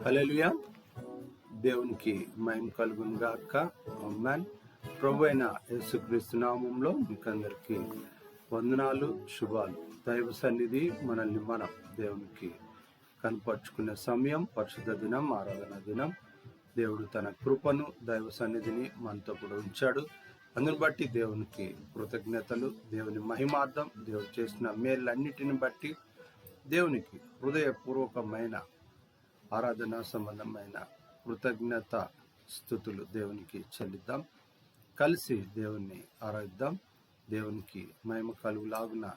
హల్లెలూయా. దేవునికి మహిమ కలుగును గాక. ఆమేన్. ప్రభు అయిన యేసుక్రీస్తు నామములో మీకందరికీ వందనాలు, శుభాలు. దైవ సన్నిధి మనల్ని మనం దేవునికి కనపరుచుకునే సమయం, పరిశుద్ధ దినం, ఆరాధన దినం. దేవుడు తన కృపను, దైవ సన్నిధిని మనతో కూడా ఉంచాడు. అందుని బట్టి దేవునికి కృతజ్ఞతలు, దేవుని మహిమార్థం, దేవుడు చేసిన మేలన్నిటిని బట్టి దేవునికి హృదయపూర్వకమైన ఆరాధన సంబంధమైన కృతజ్ఞత స్తుతులు దేవునికి చెల్లిద్దాం. కలిసి దేవుణ్ణి ఆరాధిద్దాం. దేవునికి మహిమ కలుగులాగున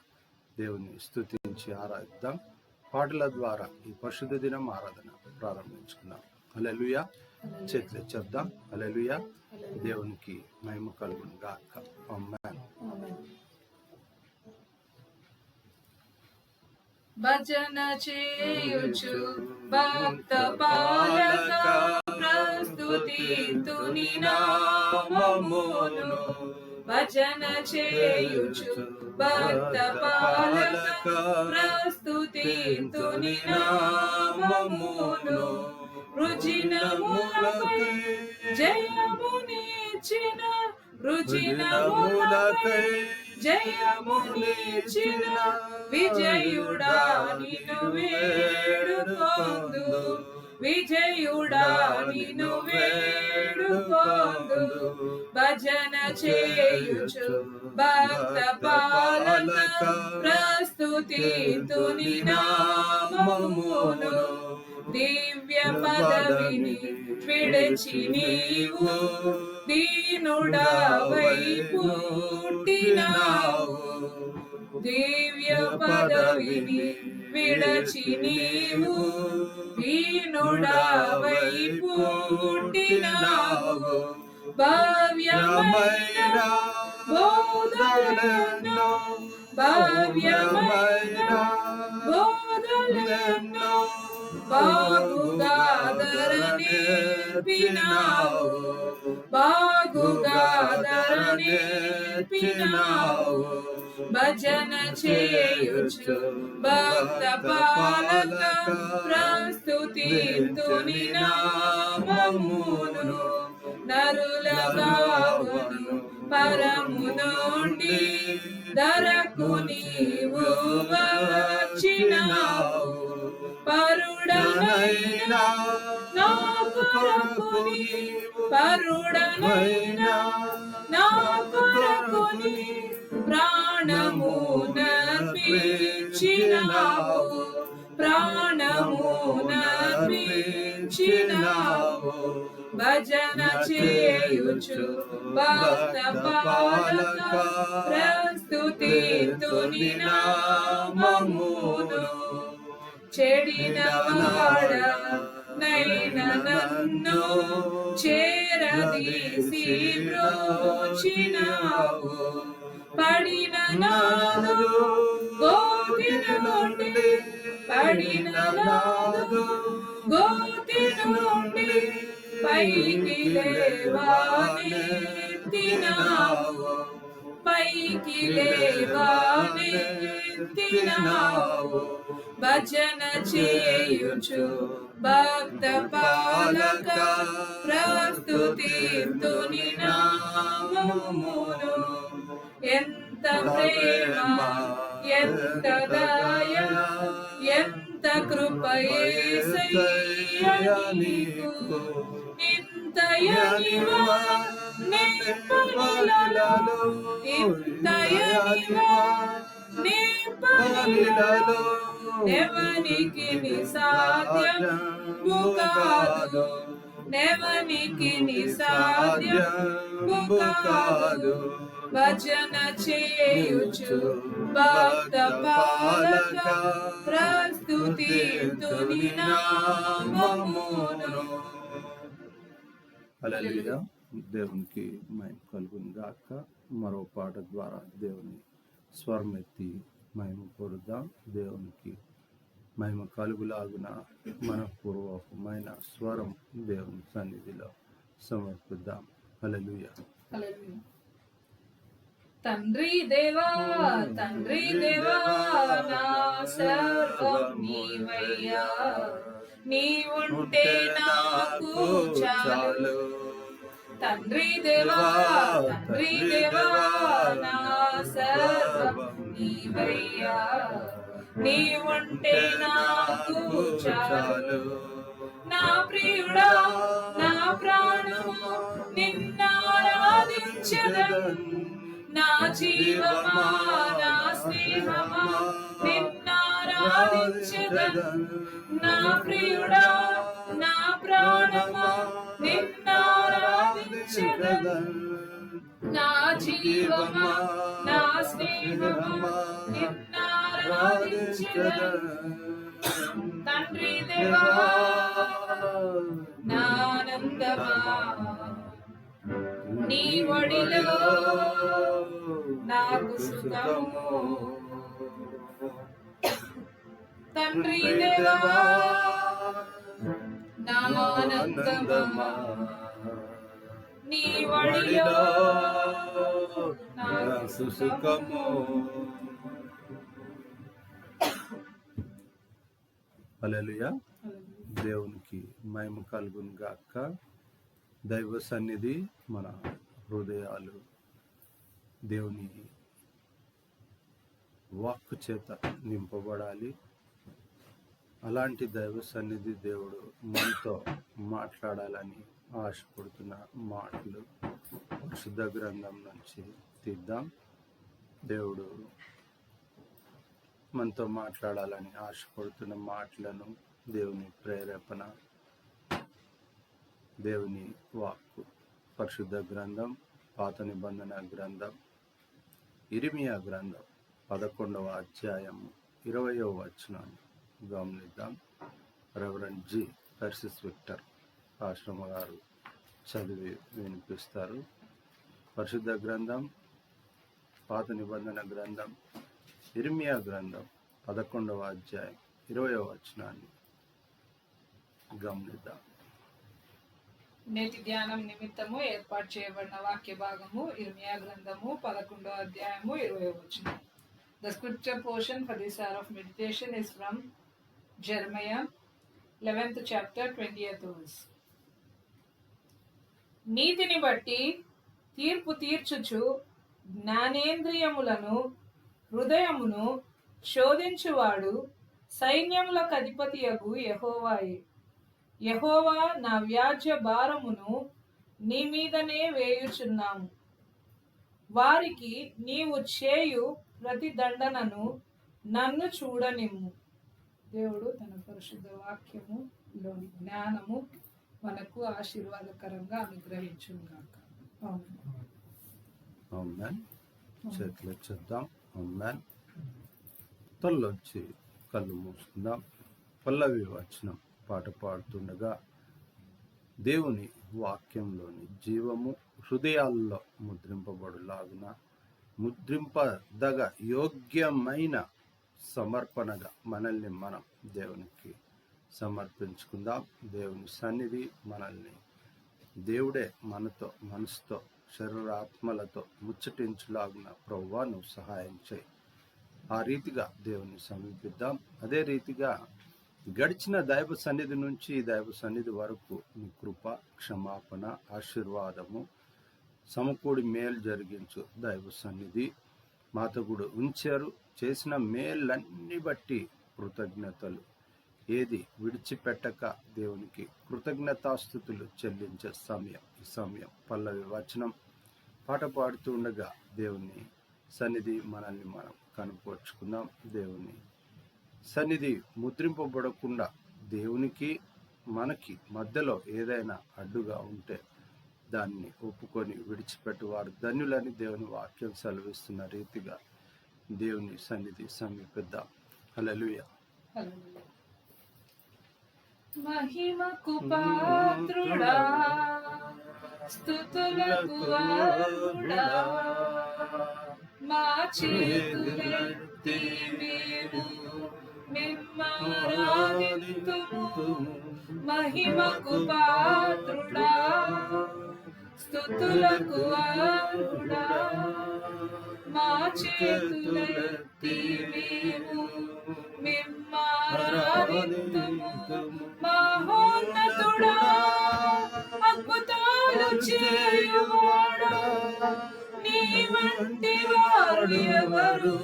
దేవుని స్తుతించి ఆరాధిద్దాం. పాటల ద్వారా ఈ పరిశుద్ధ దినం ఆరాధన ప్రారంభించుకున్నాం. హల్లెలూయా. చేతులు చెప్దాం. హల్లెలూయా. దేవునికి మహిమ కలుగును గాక. ఆమేన్. భజన చేయుచు భక్త పాలక ప్రస్తుతింతుని నామమును. భజన చేయుచు భక్త పాలక ప్రస్తుతింతుని నామమును. రుజినములకై జయమునిచ్చిన రుజినములకై జయమునిచ్చిన విజయుడా నిన్ను వేడుకొందు. విజయుడా నిన్ను వేడుకొందు. భజన చేయుచు భక్త పాలక ప్రస్తుతింతుని నామమును. దివ్య పదవిని విడచి నీవు దీనుడవై పుట్టినావు. దివ్య పదవిని విడచి నీవు దీనుడవై పుట్టినావు. భవ్యమైన బోధలెన్నో భవ్యమైన బోధలెన్నో బాగుగాదర నేర్పినావు. బాగుగాదర నేర్పినావు. భజన చేయుచు భక్త పాలక ప్రస్తుతింతుని నామమును. నరులగావును పరము నుండి ధరకు నీవు వచ్చినావు. పరుడనైనా నా కొరకు పరుడనైనా నా కొరకు ప్రాణము నర్పించినావు. ప్రాణము నర్పించినావు. భజన చేయుచు భక్త పాలక ప్రస్తుతింతుని నామమును. చెడిన వాడ నైన నన్ను చేరదీసి బ్రోచినావు. పడిన నాదు గోతిన నుండి పడిన నాదు గోతిన నుండి పైకి లేవానెత్తినావు. పైకి లేవానెత్తినావు. భజన చేయుచు భక్త పాలక ప్రస్తుతింతుని నామమును. ఎంత ప్రేమ, ఎంత దయ, ఎంత కృప యేసయ్య నీకు. ఇంతయనివా నింపనిలలో ఇంతయనివా నింపనిలలో ఎవనికి నిసాధ్యము కాదు. ఎవనికి నిసాధ్యము కాదు. భజన చేయుచు భక్త పాలక ప్రస్తుతింతుని నామమును. హల్లెలూయా. దేవునికి మహిమ కలుగును గాక. మరో పాట ద్వారా దేవుని స్వరం ఎత్తి మహిమ పొందుదాం. దేవునికి మహిమ కలుగులాగున మనపూర్వకమైన స్వరం దేవుని సన్నిధిలో సమర్పిద్దాం. హల్లెలూయా. తండ్రి దేవా తండ్రి దేవా నా సర్వం నీవయ్యా. నీవుంటే నాకు చాలు. తండ్రి దేవా, తండ్రి దేవా, నా సర్వం నీవయ్యా. నీవుంటే నాకు చాలు. నా ప్రియుడా, నా ప్రాణము నిన్నారాధించెదన్. నా జీవమా, నా స్నేహమా నిన్నారాధించెదన్. నా ప్రియుడా, నా ప్రాణమా నిన్నారాధించెదన్. నా జీవమా, నా స్నేహమా నిన్నారాధించెదన్. తండ్రి దేవా, నా ఆనందమా, నీ ఒడిలో నాకు సుఖము. తండ్రి దేవా, నా ఆనందమా, నీ ఒడిలో నాకు సుఖము. హల్లెలూయా. దేవునికి మహిమ కలుగును గాక. దైవ సన్నిధి మన హృదయాలు దేవుని వాక్కు చేత నింపబడాలి. అలాంటి దైవ సన్నిధి దేవుడు మనతో మాట్లాడాలని ఆశపడుతున్న మాటలు పరిశుద్ధ గ్రంథం నుంచి తీద్దాం. దేవుడు మనతో మాట్లాడాలని ఆశపడుతున్న మాటలను, దేవుని ప్రేరేపణ, దేవుని వాక్కు పరిశుద్ధ గ్రంథం, పాత నిబంధన గ్రంథం, ఇర్మియా గ్రంథం 11వ అధ్యాయం 20వ వచనాన్ని గమనిద్దాం. రెవరెండ్ జి పర్సిస్ విక్టర్ ఆశ్రమ గారు చదివి వినిపిస్తారు. పరిశుద్ధ గ్రంథం, పాత నిబంధన గ్రంథం, ఇర్మియా గ్రంథం 11వ అధ్యాయం 20వ వచనాన్ని గమనిద్దాం. నేటి ధ్యానం నిమిత్తము ఏర్పాటు చేయబడిన వాక్య భాగము ఇర్మియా గ్రంథము 11వ అధ్యాయము 20వ వచనం. The scripture portion for this hour of meditation is from Jeremiah 11th chapter 20th verse. నీతిని బట్టి తీర్పు తీర్చుచు జ్ఞానేంద్రియములను హృదయమును శోధించువాడు సైన్యములకు అధిపతియగు యెహోవాయే. యెహోవా, నా వ్యాజ్య భారమును నీ మీదనే వేయుచున్నాము. వారికి నీవు చేయు ప్రతి దండనను నన్ను చూడనిమ్ము. దేవుడు తన పరిశుద్ధ వాక్యములోని జ్ఞానము మనకు ఆశీర్వాదకరంగా అనుగ్రహించుగాక. ఆమేన్. చేతులు ఎత్తేద్దాం. ఆమేన్. తొలొచ్చి కళ్ళు మూసుకుందాం. పల్లవి వచనం పాట పాడుతుండగా దేవుని వాక్యంలోని జీవము హృదయాల్లో ముద్రింపబడులాగున ముద్రింపదగ యోగ్యమైన సమర్పణగా మనల్ని మనం దేవునికి సమర్పించుకుందాం. దేవుని సన్నిధి మనల్ని దేవుడే మనతో మనసుతో శరీరాత్మలతో ముచ్చటించులాగున ప్రభువా నువ్వు సహాయం చేయి. ఆ రీతిగా దేవుని సమీపిద్దాం. అదే రీతిగా గడిచిన దైవ సన్నిధి నుంచి దైవ సన్నిధి వరకు నీ కృప, క్షమాపణ, ఆశీర్వాదము సమకూడి మేలు జరిగించు. దైవ సన్నిధి మాతో కూడా ఉంచారు. చేసిన మేలన్నీ బట్టి కృతజ్ఞతలు ఏది విడిచిపెట్టక దేవునికి కృతజ్ఞతాస్తుతులు చెల్లించే సమయం ఈ సమయం. పల్లవి వచనం పాట పాడుతూ ఉండగా దేవుని సన్నిధి మనల్ని మనం కనుపరుచుకుందాం. దేవుని సన్నిధి ముద్రింపబడకుండా దేవునికి మనకి మధ్యలో ఏదైనా అడ్డుగా ఉంటే దాన్ని ఒప్పుకొని విడిచిపెట్టువారు ధన్యులని దేవుని వాక్యం సెలవిస్తున్న రీతిగా దేవుని సన్నిధి సమీపిద్దాం. హల్లెలూయా. మహిమకు పాత్రుడా, స్తుతులకు అర్హుడా, మా చేతులెత్తి మేము మిమ్మారాధింతుము. మహిమకు పాత్రుడా, స్తుతులకు అర్హుడా, మా చేతులెత్తి మేము మిమ్మారాధింతుము. మహోన్నతుడా, అద్భుతాలు చేయువాడా, నీ వంటి వారు ఎవరు,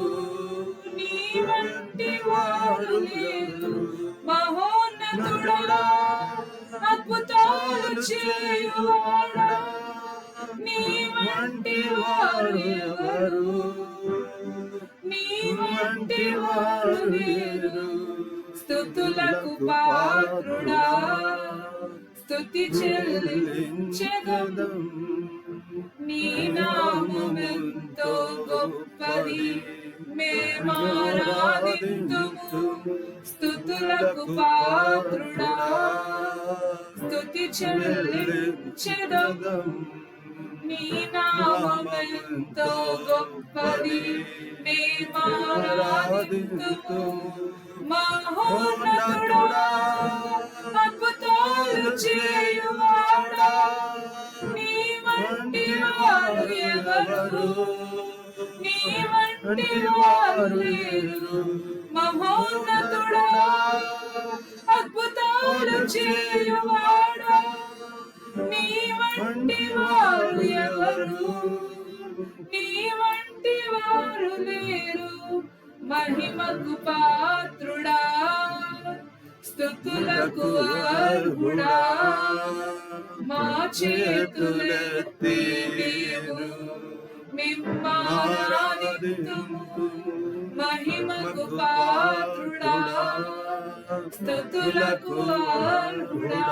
నీ వంటి వారు లేరు. మహోన్నతుడా, అద్భుతాలు చేయువాడా, నీ వంటి వారు ఎవరు, నీ వంటి వారు లేరు. స్తుతులకు పాత్రుడా, స్తుతి చెల్లించెదం. నీ నామమెంతో గొప్పది, మేమారాధింతుము. స్తుతులకు పాత్రుడా, స్తుతి చెల్లించెదం. నీ నామమెంతో గొప్పది, మేమారాధింతుము. మహోన్నతుడా, అద్భుతాలు చేయువాడా, నీ వంటి వారు ఎవరు, నీ వంటి వారు లేరు. మహోన్నతుడా, అద్భుతాలు చేయువాడా, నీ వంటి వారు ఎవరు, నీ వంటి వారు లేరు. మహిమకు పాత్రుడా, స్తుతులకు అర్హుడా, మా చేతులెత్తి మేము మిమ్మారాధింతుము. మహిమకు పాత్రుడా, స్తుతులకు అర్హుడా,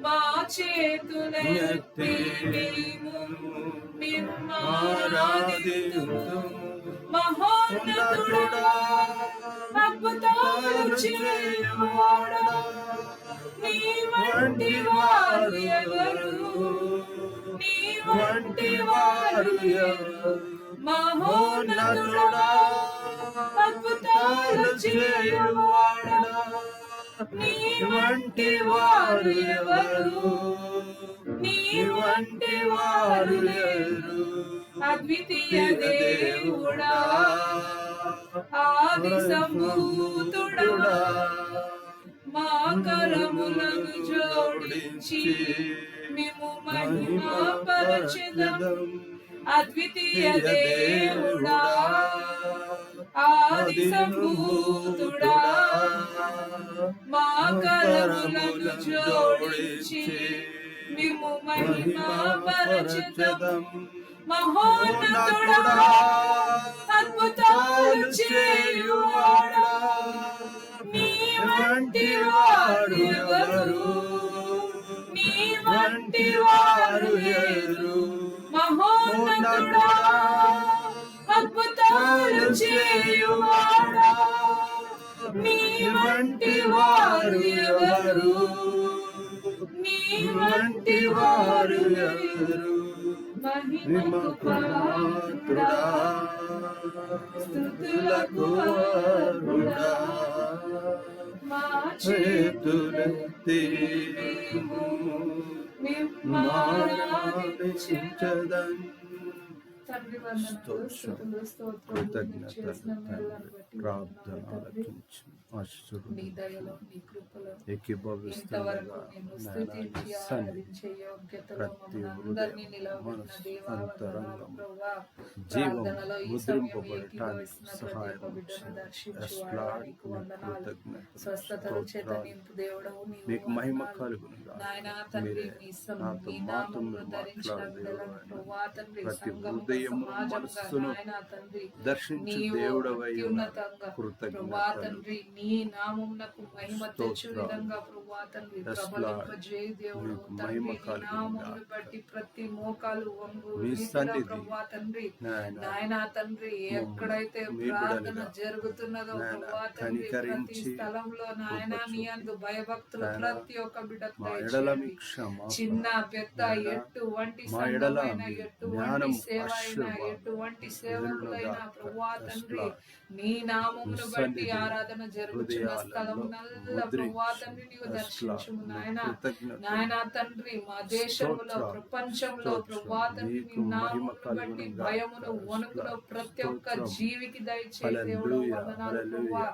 మా చేతులెత్తి మేము మిమ్మారాధింతుము. మహోన్నతుడా, అద్భుతాలు చేయువాడా, నీ వంటి వారు ఎవరు, నీ వంటి వారు ఎవరు. మహోన్నతుడా, అద్భుతాలు చేయువాడా, నీ వంటి వారు ఎవరు, నీ వంటి వారు లేరు. అద్వితీయ దేవుడా, ఆది సంభూతుడా, మా కరములను జోడించి మేము మహిమపరచెదం. అద్వితీయ దేవుడా, ఆది సంభూతుడా, మా కరములను జోడించి మేము మహిమపరచెదం. మహోన్నతుడా, అద్భుతాలు చేయువాడా, నీ వంటి వారు ఎవరు, నీ వంటి వారు లేరు. మహోన్నతుడా, అద్భుతాలు చేయువాడా, నీ వంటి వారు ఎవరు, నీ వంటి వారు ఎవరు. మహిమకు పాత్రుడా, స్తుతులకు అర్హుడా, మా చేతులెత్తి మేము మిమ్మారాధించెదం. తండ్రి వందనాలు, స్తుతులు, స్తోత్రములు చేసిన మేలులను బట్టి ప్రార్థన ఆలకించు. నీ దయలో, నీ కృపలో ఏకీభవిస్తుండగా ఇంతవరకు నిన్ను స్తుతించి ఆరాధించే యోగ్యతలో మమ్మల్ని అందరినీ నిలవబెట్టిన దేవా, వందనాలు ప్రభువా. ప్రార్థనలో ఈ సమయం ఏకీభవిస్తున్న ప్రతి ఒక్క బిడ్డను దర్శించు వాడవా, నీకు వందనాలు. స్వస్థతలు చేత నింపు దేవుడవు నీవు. మీకు మహిమ కలుగును గాక. నాయనా తండ్రి, నీ నామమును ధరించిన బిడ్డలను ప్రభువా తండ్రి, సంఘముగా, సమాజంగా నాయనా తండ్రి, దర్శించు నీవు దేవుడవై అత్యున్నతంగా కృతజ్ఞతలు. ప్రభువా తండ్రి, నీ నామమునకు మహిమ తెచ్చు విధంగా ప్రభువా తండ్రి ప్రబలింపజేయు దేవుడు తండ్రి. నీ నామమును బట్టి ప్రతి మోకాలు వంగు ప్రభువా తండ్రి. నాయనా తండ్రి, ఎక్కడైతే ప్రార్థన జరుగుతున్నదో ప్రభువా తండ్రి, ప్రతి స్థలంలో నాయనా నీ యందు భయభక్తులు ప్రతి ఒక్క బిడ్డకు దయచేయండి. చిన్న పెద్ద ఎటువంటి సంఘమైన ఎటువంటి సేవ అయినా ఎటువంటి సేవకులైనా ప్రభువా తండ్రి నీ నామమును బట్టి సన్నిధి, ఆరాధన జరుగుతున్న స్థలమునల్లా ప్రభువా తండ్రి నీవు దర్శించుము నాయన. నాయన తండ్రి మా దేశంలో ప్రపంచంలో ప్రభువా తండ్రి నీ నామమును బట్టి భయమును వణుకును ప్రతి ఒక్క జీవికి దయచేసి దేవుడు వందనాలు ప్రభువా.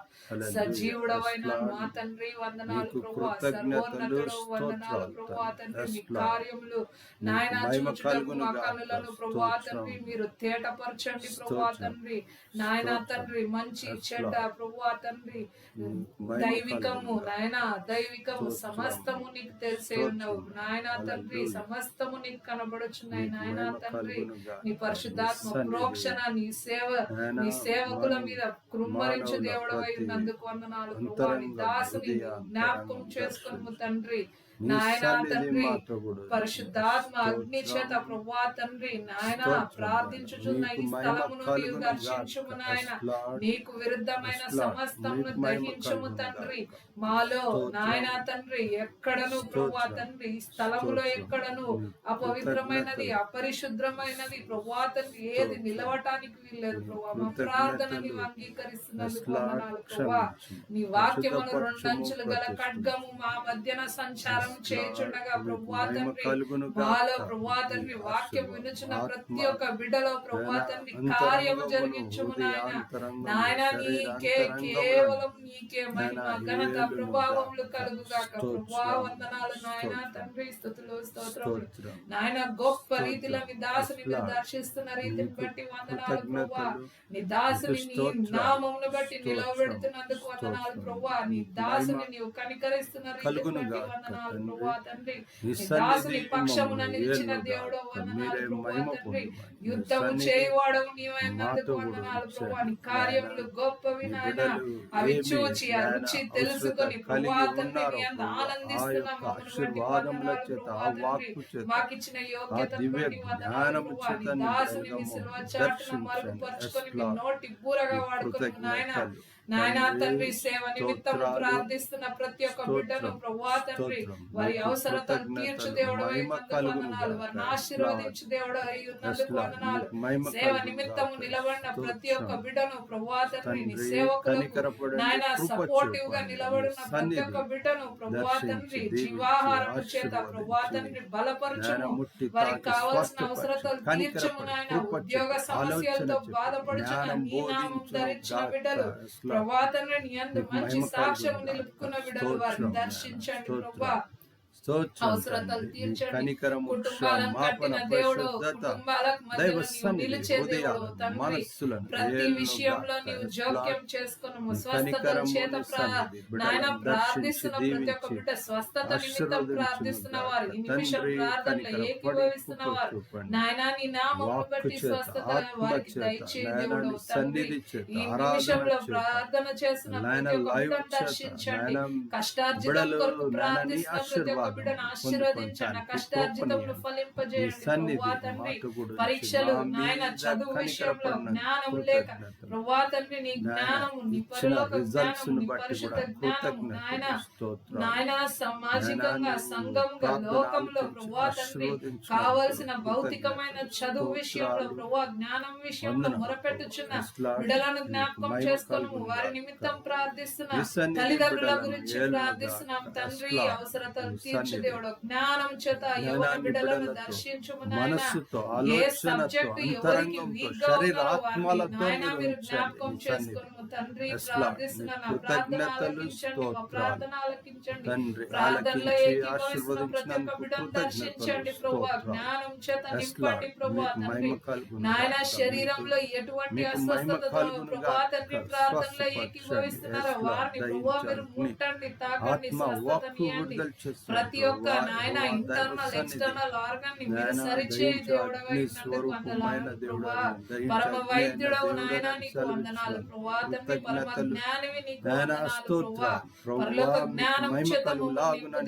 సజీవుడవైన మా తండ్రి వందనాలు ప్రభువా. సర్వోన్నతుడు వందనాలు ప్రభువా తండ్రి. నీ కార్యములు నాయన చూచుటకు మా కన్నులను ప్రభువా తండ్రి మీరు తేటపరచండి ప్రభువా తండ్రి. నాయన తండ్రి మంచి చెడ్డ ప్రభువా తండ్రి దైవికము నాయన దైవికము సమస్తము నీకు తెలిసే ఉన్నావు నాయన తండ్రి. సమస్తము నీకు కనబడుచున్నాయి నాయన తండ్రి. నీ పరిశుద్ధాత్మ ప్రోక్షణ నీ సేవకుల మీద కృమ్మరించు దేవుడు అయినందుకు వందనాలు ప్రభువా. నీ దాసుని జ్ఞాపకం చేసుకును తండ్రి నాయన తండ్రి. పరిశుద్ధాత్మ అగ్ని చేత ప్రభువా తండ్రి నాయన ప్రార్థించుచున్న ఈ స్థలమును నీవు దర్శించుము నాయన. నీకు విరుద్ధమైన సమస్తమును దహించుము తండ్రి మాలో నాయన తండ్రి. ఎక్కడను ప్రభువా తండ్రి ఈ స్థలములో ఎక్కడను అపవిత్రమైనది అపరిశుద్రమైనది ప్రభువా తండ్రి ఏది నిలవటానికి వీల్లేదు ప్రభువా. మా ప్రార్థన నీవు అంగీకరిస్తున్నందుకు వందనాలు ప్రభువా. నీ వాక్యమును రెండంచులు గల ఖడ్గము మా మధ్యన సంచారం చేయుచుండగా ప్రభువా తండ్రి మాలో ప్రభువా తండ్రి వాక్యం వినుచున్న ప్రతి ఒక్క బిడ్డలో ప్రభువా తండ్రి కార్యము జరిగించుము నాయన. నాయన నీకే కేవలం నీకే మహిమ ఘనత ప్రభావములు కలుగుగాక ప్రభువా. వందనాలు నాయన తండ్రి. స్తుతులు స్తోత్రములు నాయన. గొప్ప రీతిలో నీ దాసుని మీరు దర్శిస్తున్న రీతిని బట్టి వందనాలు ప్రభువా. నీ దాసుని నీ నామమును బట్టి నిలవబెడుతున్నందుకు వందనాలు ప్రభువా. నీ దాసుని నీవు కనికరిస్తున్న రీతిని బట్టి వందనాలు ప్రభువా తండ్రి. నీ దాసుని పక్షమున నిలిచిన దేవుడు వందనాలు ప్రభువా తండ్రి. యుద్ధము చేయువాడవు నీవైనందుకు వందనాలు ప్రభువా. నీ కార్యములు గొప్పవి నాయన. అవి చూచి ఆ రుచి తెలుసుకొని ప్రభువా తండ్రి నీ అందు ఆనందిస్తున్న మాకిచ్చిన యోగ్యతను బట్టి వందనాలు ప్రభువా. నీ దాసుని మీ సిలువ చాటున మరుగుపరుచుకొని మీ నోటి బూరగా వాడుకొని నాయన. నాయన తండ్రి సేవ నిమిత్తం ప్రార్థిస్తున్న ప్రతి ఒక్క బిడ్డను ప్రభువా తండ్రి వారి అవసరతను తీర్చు దేవుడు అయినందుకు వందనాలు. వారిని ఆశీర్వదించు దేవుడు అయినందుకు వందనాలు. సేవ నిమిత్తము నిలబడిన ప్రతి ఒక్క బిడ్డను ప్రభువా తండ్రి నీ సేవకులకు నాయన సపోర్టివ్ గా నిలబడిన ప్రతి ఒక్క బిడ్డను ప్రభువా తండ్రి జీవాహారం చేత ప్రభువా తండ్రి బలపరచును. వారికి కావాల్సిన అవసరతలు తీర్చము నాయన. ఉద్యోగ సమస్యలతో బాధపడుచున్న నీ నామం ధరించిన బిడ్డలు ప్రభువా తండ్రి నీ యందు మంచి సాక్ష్యం నిలుపుకున్న బిడ్డలు వారిని దర్శించండి ప్రభువా. అవసరతలు తీర్చండి. కుటుంబాలను కట్టిన దేవుడు కుటుంబాలకు మధ్యలో నీవు నిలిచే దేవుడు తండ్రి. ప్రతి విషయంలో నీవు జోక్యం చేసుకున్నాము. స్వస్థతల చేత నాయన ప్రార్థిస్తున్న ప్రతి ఒక్క బిడ్డ స్వస్థత నిమిత్తం ప్రార్థిస్తున్న వారు ఈ నిమిషం ప్రార్థనలో ఏకీభవిస్తున్న వారు నాయన నీ నామమును బట్టి స్వస్థత వారికి దయచే దేవుడు తండ్రి. ఈ నిమిషంలో ప్రార్థన చేస్తున్న ప్రతి ఒక్క బిడ్డను దర్శించండి. కష్టార్జితం కొరకు ప్రార్థిస్తున్న ప్రతి ఒక్క బిడ్డను ఆశీర్వదించండి. కష్టార్జితమును ఫలింపజేయండి ప్రభువా తండ్రి. పరీక్షలు నాయన చదువు విషయంలో జ్ఞానం లేక ప్రభువా తండ్రి నీ జ్ఞానము నీ పరలోక జ్ఞానము నీ పరిశుద్ధ జ్ఞానము నాయన నాయన సామాజికంగా సంఘంగా లోకంలో ప్రభువా తండ్రి కావలసిన భౌతికమైన చదువు విషయంలో ప్రభువా జ్ఞానం విషయంలో మొరపెట్టుచున్న బిడ్డలను జ్ఞాపకం చేసుకొని వారి నిమిత్తం ప్రార్థిస్తున్న తల్లిదండ్రుల గురించి ప్రార్థిస్తున్నాం తండ్రి. అవసరతలు తీర్చు దేవుడు. జ్ఞానం చేత యువన బిడ్డలను దర్శించుము నాయన. ఏ సబ్జెక్ట్ ఎవరికి వీక్ గా ఉన్నారో నాయన మీరు జ్ఞాపకం చేసుకుని తండ్రి ప్రార్థిస్తున్న నా ప్రార్థన ఆలకించండి. మా ప్రార్థన ఆలకించండి. ప్రార్థనలో ఏకీభవిస్తున్న ప్రతి ఒక్క బిడ్డను దర్శించండి ప్రభువా. జ్ఞానం చేత నింపండి ప్రభువా తండ్రి. నాయన శరీరంలో ఎటువంటి అస్వస్థతతో ప్రభువా తండ్రి ప్రార్థనలో ఏకీభవిస్తున్నారో వారిని ప్రభువా మీరు ముట్టండి, తాకండి, స్వస్థతనియండి. ప్రతి ఒక్క నాయన ఇంటర్నల్ ఎక్స్టర్నల్ ఆర్గన్ ని మీరు సరిచేయ దేవుడవైనందుకు వందనాలు ప్రభువా. పరమ వైద్యుడవు నాయన నీకు వందనాలు ప్రభువా తండ్రి. పరమ జ్ఞానివి నీకు వందనాలు ప్రభువా. పరలోక జ్ఞానం చేత నింపు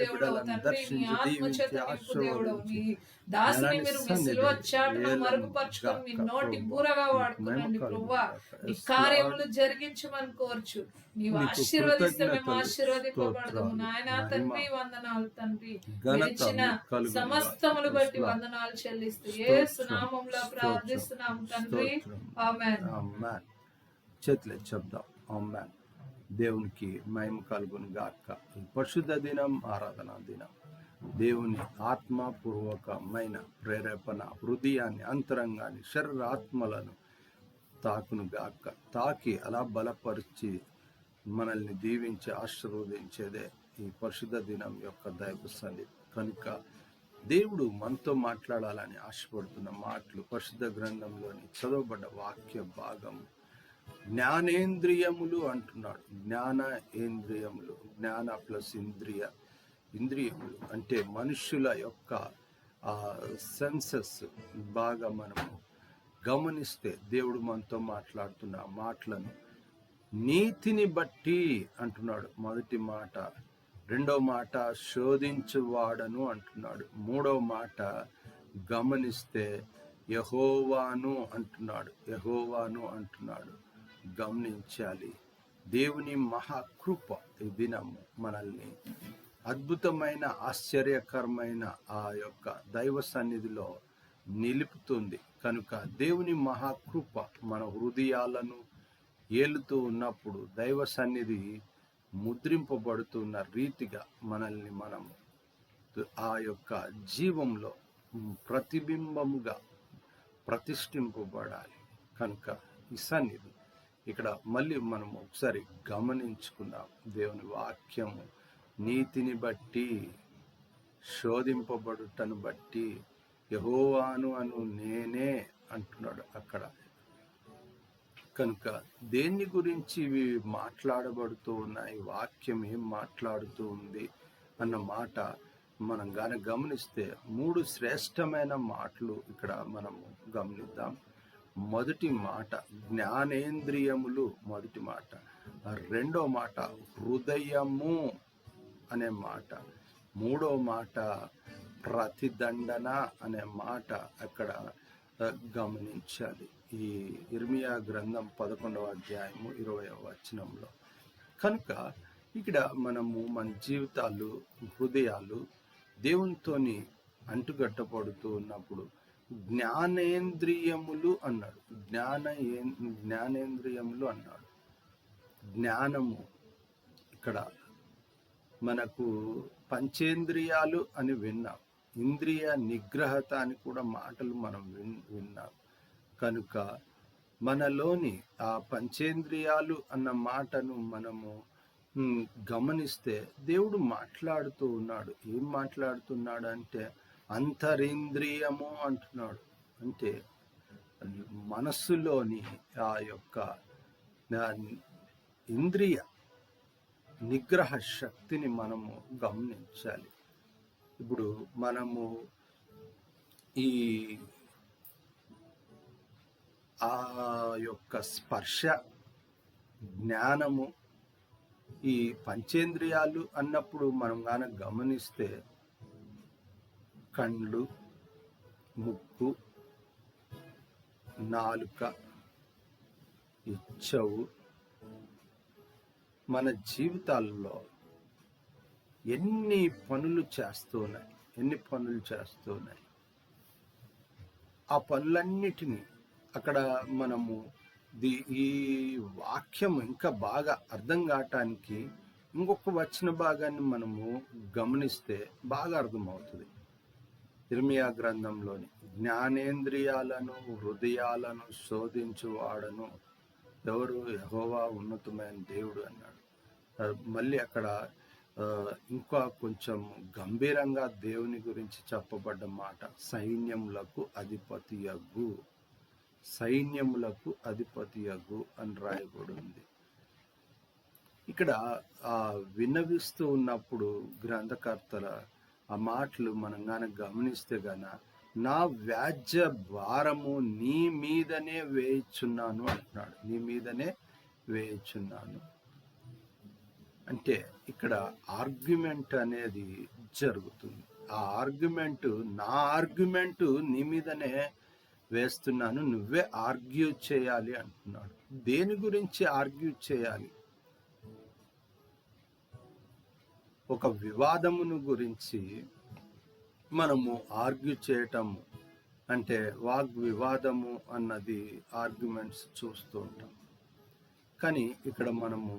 దేవుడవు తండ్రి. నీ ఆత్మ చేత నింపు దేవుడవు. నీ దాసుని మీరు మీ సిలువ చాటును మరుగుపరుచుకొని మీ నోటి బూరగా వాడుకోనండి ప్రభువా. నీ కార్యములు జరిగించమని కోర్చు. నీవు ఆశీర్వదిస్తే మేము ఆశీర్వదింపబడదాము నాయన తండ్రి. వందనాలు తండ్రి. తండ్రి ఘనత ఇచ్చిన మీకు కలుగును సమస్తములు బట్టి గాక. వందనాలు చెల్లిస్తూ స్తోత్రం, యేసు నామములో ప్రార్థిస్తున్నాం తండ్రి. స్తోత్రం. ఆమేన్. ఆమేన్. చేతులే చెప్దాం. ఆమేన్. దేవునికి మహిమ కలుగును గాక. ఈ పరిశుద్ధ దినం ఆరాధనా దినం దేవుని ఆత్మపూర్వకమైన ప్రేరేపణ హృదయాన్ని, అంతరంగాన్ని, శరీరాత్మలను తాకును గాక. తాకి అలా బలపరిచి మనల్ని దీవించి ఆశీర్వదించేదే ఈ పరిశుద్ధ దినం యొక్క దైవ సన్నిధి. కనుక దేవుడు మనతో మాట్లాడాలని ఆశపడుతున్న మాటలు పరిశుద్ధ గ్రంథంలోని చదవబడ్డ వాక్య భాగం జ్ఞానేంద్రియములు అంటున్నాడు. జ్ఞానేంద్రియములు, జ్ఞాన ప్లస్ ఇంద్రియములు అంటే మనుషుల యొక్క సెన్సెస్ బాగా మనము గమనిస్తే దేవుడు మనతో మాట్లాడుతున్న మాటలను నీతిని బట్టి అంటున్నాడు మొదటి మాట. రెండో మాట శోధించువాడను అంటున్నాడు. మూడో మాట గమనిస్తే యెహోవాను అంటున్నాడు. గమనించాలి. దేవుని మహాకృప ఈ దినము మనల్ని అద్భుతమైన ఆశ్చర్యకరమైన ఆ యొక్క దైవ సన్నిధిలో నిలుపుతుంది. కనుక దేవుని మహాకృప మన హృదయాలను ఏలుతూ ఉన్నప్పుడు దైవ సన్నిధి ముద్రింపబడుతున్న రీతిగా మనల్ని మనం ఆ యొక్క జీవంలో ప్రతిబింబముగా ప్రతిష్ఠింపబడాలి. కనుక ఈ సన్నిధి ఇక్కడ మళ్ళీ మనం ఒకసారి గమనించుకుందాం. దేవుని వాక్యము నీతిని బట్టి, శోధింపబడుటను బట్టి, యెహోవాను అను నేనే అంటున్నాడు అక్కడ. కనుక దేన్ని గురించి ఇవి మాట్లాడబడుతూ ఉన్నాయి, వాక్యం ఏం మాట్లాడుతూ ఉంది అన్న మాట మనం గాని గమనిస్తే 3 శ్రేష్టమైన మాటలు ఇక్కడ మనము గమనిద్దాం. మొదటి మాట జ్ఞానేంద్రియములు, మొదటి మాట. రెండో మాట హృదయము అనే మాట. మూడో మాట ప్రతిదండన అనే మాట అక్కడ గమనించాలి. ఈ ఇర్మియా గ్రంథం 11వ అధ్యాయము 20వ వచనంలో. కనుక ఇక్కడ మనము మన జీవితాలు, హృదయాలు దేవునితోని అంటుగట్టబడుతూ ఉన్నప్పుడు జ్ఞానేంద్రియములు అన్నాడు. జ్ఞానేంద్రియములు అన్నాడు. జ్ఞానము ఇక్కడ మనకు పంచేంద్రియాలు అని విన్నాం. ఇంద్రియ నిగ్రహత అని కూడా మాటలు మనం విన్నాం. కనుక మనలోని ఆ పంచేంద్రియాలు అన్న మాటను మనము గమనిస్తే దేవుడు మాట్లాడుతూ ఉన్నాడు. ఏం మాట్లాడుతున్నాడు అంటే అంతరింద్రియము అంటున్నాడు. అంటే మనస్సులోని ఆ యొక్క ఇంద్రియ నిగ్రహ శక్తిని మనము గమనించాలి. ఇప్పుడు మనము ఈ ఆ యొక్క స్పర్శ, జ్ఞానము, ఈ పంచేంద్రియాలు అన్నప్పుడు మనం గాన గమనిస్తే కండ్లు, ముక్కు, నాలుక, ఈ చెవు మన జీవితాల్లో ఎన్ని పనులు చేస్తున్నాయి. ఆ పనులన్నిటినీ అక్కడ మనము ఈ వాక్యం ఇంకా బాగా అర్థం కావటానికి ఇంకొక వచన భాగాన్ని మనము గమనిస్తే బాగా అర్థమవుతుంది. ఇర్మియా గ్రంథంలోని జ్ఞానేంద్రియాలను, హృదయాలను శోధించువాడను ఎవరు? యెహోవా ఉన్నతమైన దేవుడు అన్నాడు. మళ్ళీ అక్కడ ఇంకా కొంచెం గంభీరంగా దేవుని గురించి చెప్పబడ్డ మాట సైన్యములకు అధిపతియగు అని రాయబడి ఉంది. ఇక్కడ విన్నవిస్తూ ఉన్నప్పుడు గ్రంథకర్తల ఆ మాటలు మనం గాన గమనిస్తే గాన నా వ్యాజ్య భారము నీ మీదనే వేయుచున్నాను అంటున్నాడు. నీ మీదనే వేయుచున్నాను అంటే ఇక్కడ ఆర్గ్యుమెంట్ అనేది జరుగుతుంది. ఆ ఆర్గ్యుమెంట్, నా ఆర్గ్యుమెంట్ నీ మీదనే వేస్తున్నాను, నువ్వే ఆర్గ్యూ చేయాలి అంటున్నాడు. దేని గురించి ఆర్గ్యూ చేయాలి? ఒక వివాదమును గురించి మనము ఆర్గ్యూ చేయటం అంటే వాగ్వివాదము అన్నది ఆర్గ్యుమెంట్స్ చూస్తూ ఉంటాం. కానీ ఇక్కడ మనము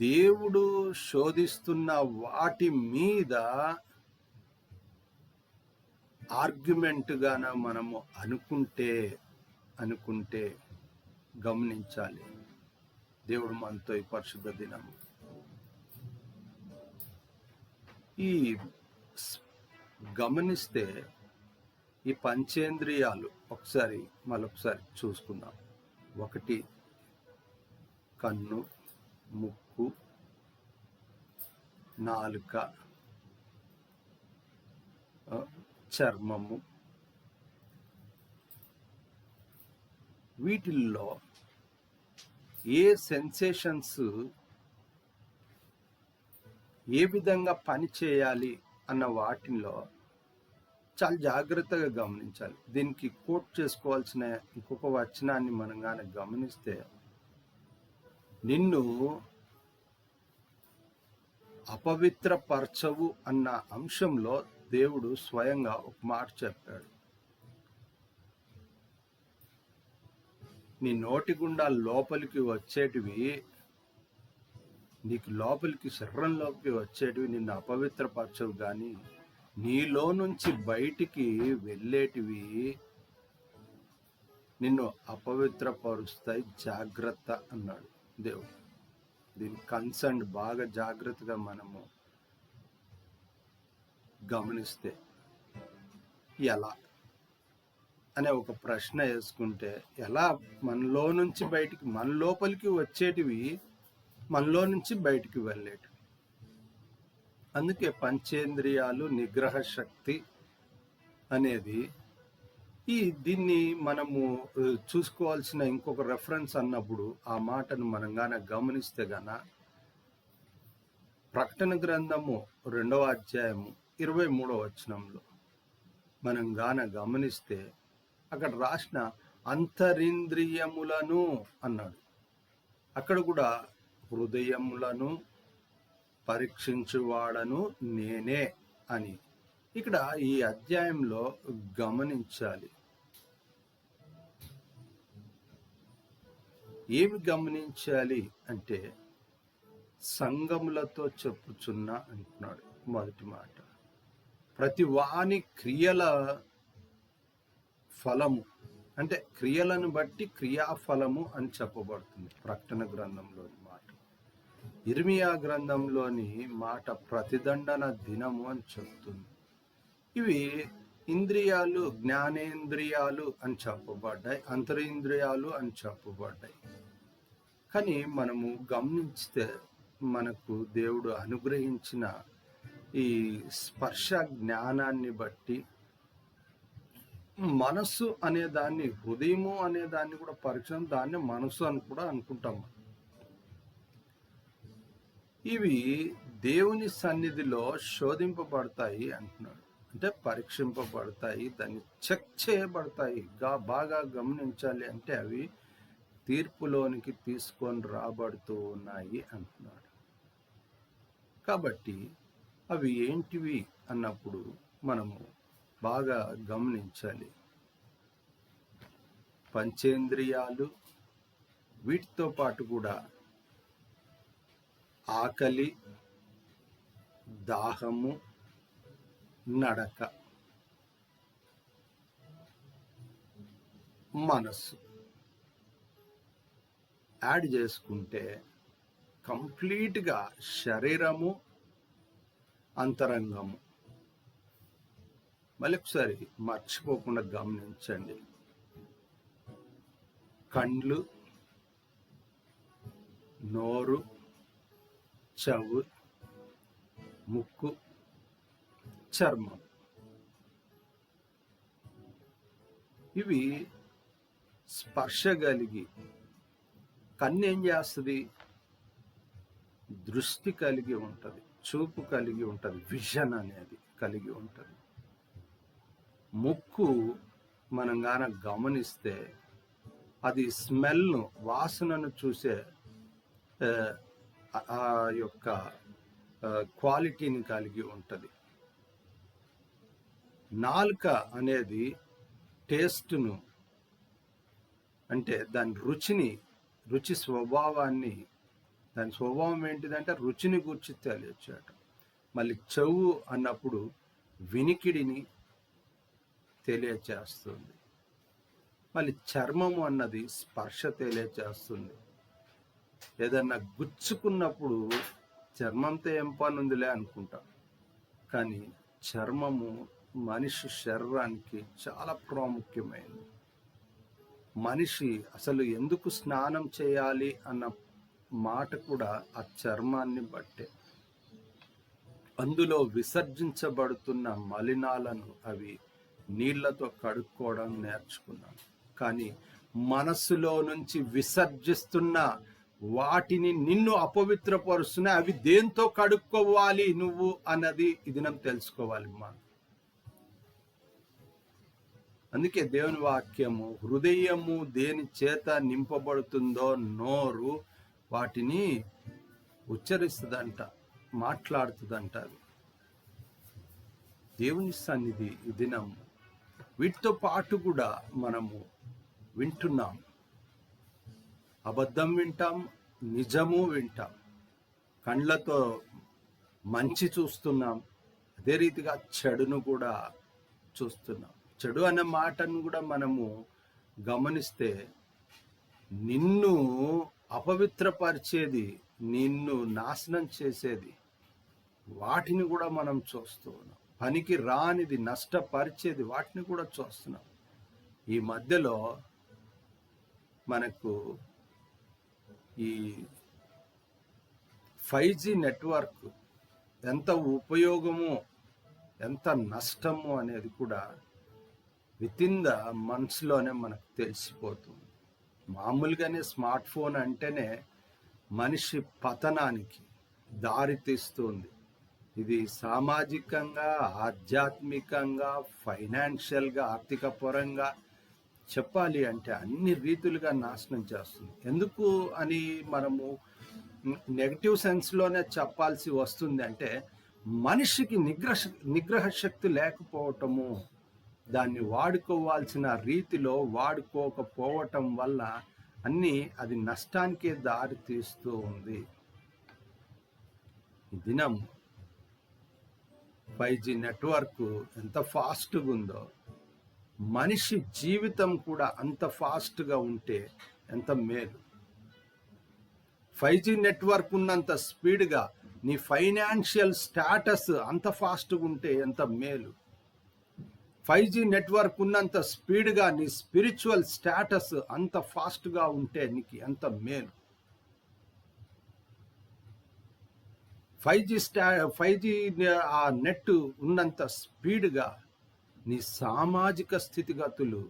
దేవుడు శోధిస్తున్న వాటి మీద ఆర్గ్యుమెంట్గాన మనము అనుకుంటే గమనించాలి. దేవుడు మనతో ఈ పరిశుద్ధ దినం ఈ గమనిస్తే ఈ పంచేంద్రియాలు మరొకసారి చూసుకుందాం. ఒకటి కన్ను, ముక్కు, నాలుక, చర్మము. వీటిల్లో ఏ సెన్సేషన్స్ ఏ విధంగా పని చేయాలి అన్న వాటిల్లో చాలా జాగ్రత్తగా గమనించాలి. దీనికి కోట్ చేసుకోవాల్సిన ఇంకొక వచనాన్ని మనం కానీ గమనిస్తే, నిన్ను అపవిత్రపరచవు అన్న అంశంలో దేవుడు స్వయంగా ఒక మాట చెప్పాడు. నీ నోటి గుండా లోపలికి వచ్చేటివి, నీకు లోపలికి శరీరంలోకి వచ్చేటివి నిన్ను అపవిత్రపరచవు, కానీ నీలో నుంచి బయటికి వెళ్ళేటివి నిన్ను అపవిత్రపరుస్తాయి, జాగ్రత్త అన్నాడు దేవుడు. దీని కన్సర్న్ బాగా జాగ్రత్తగా మనము గమనిస్తే, ఎలా అనే ఒక ప్రశ్న వేసుకుంటే, ఎలా మనలో నుంచి బయటికి, మన లోపలికి వచ్చేటివి మనలో నుంచి బయటికి వెళ్ళేటివి. అందుకే పంచేంద్రియాలు నిగ్రహ శక్తి అనేది దీన్ని మనము చూసుకోవాల్సిన ఇంకొక రెఫరెన్స్ అన్నప్పుడు ఆ మాటను మనం గాన గమనిస్తే గాన, ప్రకటన గ్రంథము 2వ అధ్యాయము 23వ వచనంలో మనం గాన గమనిస్తే అక్కడ రాసిన అంతరింద్రియములను అన్నాడు. అక్కడ కూడా హృదయములను పరీక్షించువాడను నేనే అని ఇక్కడ ఈ అధ్యాయంలో గమనించాలి. ఏమి గమనించాలి అంటే, సంఘములతో చెప్పుచున్న అంటున్నాడు. మొదటి మాట, ప్రతి వాని క్రియల ఫలము అంటే క్రియలను బట్టి క్రియాఫలము అని చెప్పబడుతుంది ప్రకటన గ్రంథంలోని మాట. ఇర్మియా గ్రంథంలోని మాట ప్రతిదండన దినము అని చెప్తుంది. ఇవి ఇంద్రియాలు, జ్ఞానేంద్రియాలు అని చెప్పబడ్డాయి, అంతరింద్రియాలు అని చెప్పబడ్డాయి. కానీ మనము గమనిస్తే మనకు దేవుడు అనుగ్రహించిన ఈ స్పర్శ జ్ఞానాన్ని బట్టి మనస్సు అనే దాన్ని, హృదయము అనే దాన్ని కూడా పరీక్ష, దాన్ని మనస్సు అని కూడా అనుకుంటాం. ఇవి దేవుని సన్నిధిలో శోధింపబడతాయి అంటున్నాడు. అంటే పరీక్షింపబడతాయి, దాన్ని చెక్ చేయబడతాయి. బాగా గమనించాలి అంటే అవి తీర్పులోనికి తీసుకొని రాబడుతూ ఉన్నాయి అంటున్నాడు. కాబట్టి అవి ఏంటివి అన్నప్పుడు మనము బాగా గమనించాలి. పంచేంద్రియాలు, వీటితో పాటు కూడా ఆకలి, దాహము, నడక, మనస్సు యాడ్ చేసుకుంటే కంప్లీట్గా శరీరము, అంతరంగము. మళ్ళీ ఒకసారి మర్చిపోకుండా గమనించండి. కండ్లు, నోరు, చెవు, ముక్కు, చర్మం. ఇవి స్పర్శ కలిగి, కన్ను ఏం చేస్తుంది? దృష్టి కలిగి ఉంటుంది, చూపు కలిగి ఉంటుంది, విజన్ అనేది కలిగి ఉంటుంది. ముక్కు మనం గాన గమనిస్తే అది స్మెల్ను, వాసనను చూసే ఆ యొక్క క్వాలిటీని కలిగి ఉంటుంది. నాలుక అనేది టేస్ట్ను, అంటే దాని రుచి స్వభావాన్ని, దాని స్వభావం ఏంటిదంటే రుచిని గురించి తెలియచేయటం. మళ్ళీ చెవు అన్నప్పుడు వినికిడిని తెలియచేస్తుంది. మళ్ళీ చర్మము అన్నది స్పర్శ తెలియచేస్తుంది. ఏదన్నా గుచ్చుకున్నప్పుడు చర్మంతో ఏం పని ఉందిలే అనుకుంటాం, కానీ చర్మము మనిషి శరీరానికి చాలా ప్రాముఖ్యమైనది. మనిషి అసలు ఎందుకు స్నానం చేయాలి అన్న మాట కూడా ఆ చర్మాన్ని బట్టే. అందులో విసర్జించబడుతున్న మలినాలను అవి నీళ్లతో కడుక్కోవడం నేర్చుకున్నాను. కానీ మనస్సులో నుంచి విసర్జిస్తున్న వాటిని నిన్ను అపవిత్రపరుస్తున్నా, అవి దేంతో కడుక్కోవాలి నువ్వు అన్నది ఇది మనం తెలుసుకోవాలి. అందుకే దేవుని వాక్యము, హృదయము దేని చేత నింపబడుతుందో నోరు వాటిని ఉచ్చరిస్తుందంట, మాట్లాడుతుందంట. దేవుని సన్నిధి ఈ దినం వీటితో పాటు కూడా మనము వింటున్నాం. అబద్ధం వింటాం, నిజము వింటాం. కండ్లతో మంచి చూస్తున్నాం, అదే రీతిగా చెడును కూడా చూస్తున్నాం. చెడు అన్న మాటను కూడా మనము గమనిస్తే నిన్ను అపవిత్రపరిచేది, నిన్ను నాశనం చేసేది వాటిని కూడా మనం చూస్తూ ఉన్నాం. పనికి రానిది, నష్టపరిచేది వాటిని కూడా చూస్తున్నాం. ఈ మధ్యలో మనకు ఈ 5G నెట్వర్క్ ఎంత ఉపయోగము ఎంత నష్టము అనేది కూడా వితిన్ ద మంత్స్లోనే మనకు తెలిసిపోతుంది. మామూలుగానే స్మార్ట్ ఫోన్ అంటేనే మనిషి పతనానికి దారి తీస్తుంది. ఇది సామాజికంగా, ఆధ్యాత్మికంగా, ఫైనాన్షియల్గా, ఆర్థిక పరంగా చెప్పాలి అంటే అన్ని రీతులుగా నాశనం చేస్తుంది. ఎందుకు అని మనము నెగటివ్ సెన్స్లోనే చెప్పాల్సి వస్తుంది అంటే, మనిషికి నిగ్రహ శక్తి లేకపోవటము, దాన్ని వాడుకోవాల్సిన రీతిలో వాడుకోకపోవటం వల్ల అది నష్టానికే దారి తీస్తూ ఉంది. ఈ దినం 5G నెట్వర్క్ ఎంత ఫాస్ట్గా ఉందో, మనిషి జీవితం కూడా అంత ఫాస్ట్గా ఉంటే ఎంత మేలు. 5G నెట్వర్క్ ఉన్నంత స్పీడ్గా నీ ఫైనాన్షియల్ స్టేటస్ అంత ఫాస్ట్గా ఉంటే ఎంత మేలు. 5G నెట్వర్క్ ఉన్నంత స్పీడ్గా నీ స్పిరిచువల్ స్టేటస్ అంత ఫాస్ట్గా ఉంటే నీకు ఎంత మేలు. 5G ఆ నెట్ ఉన్నంత స్పీడ్గా నీ సామాజిక స్థితిగతులు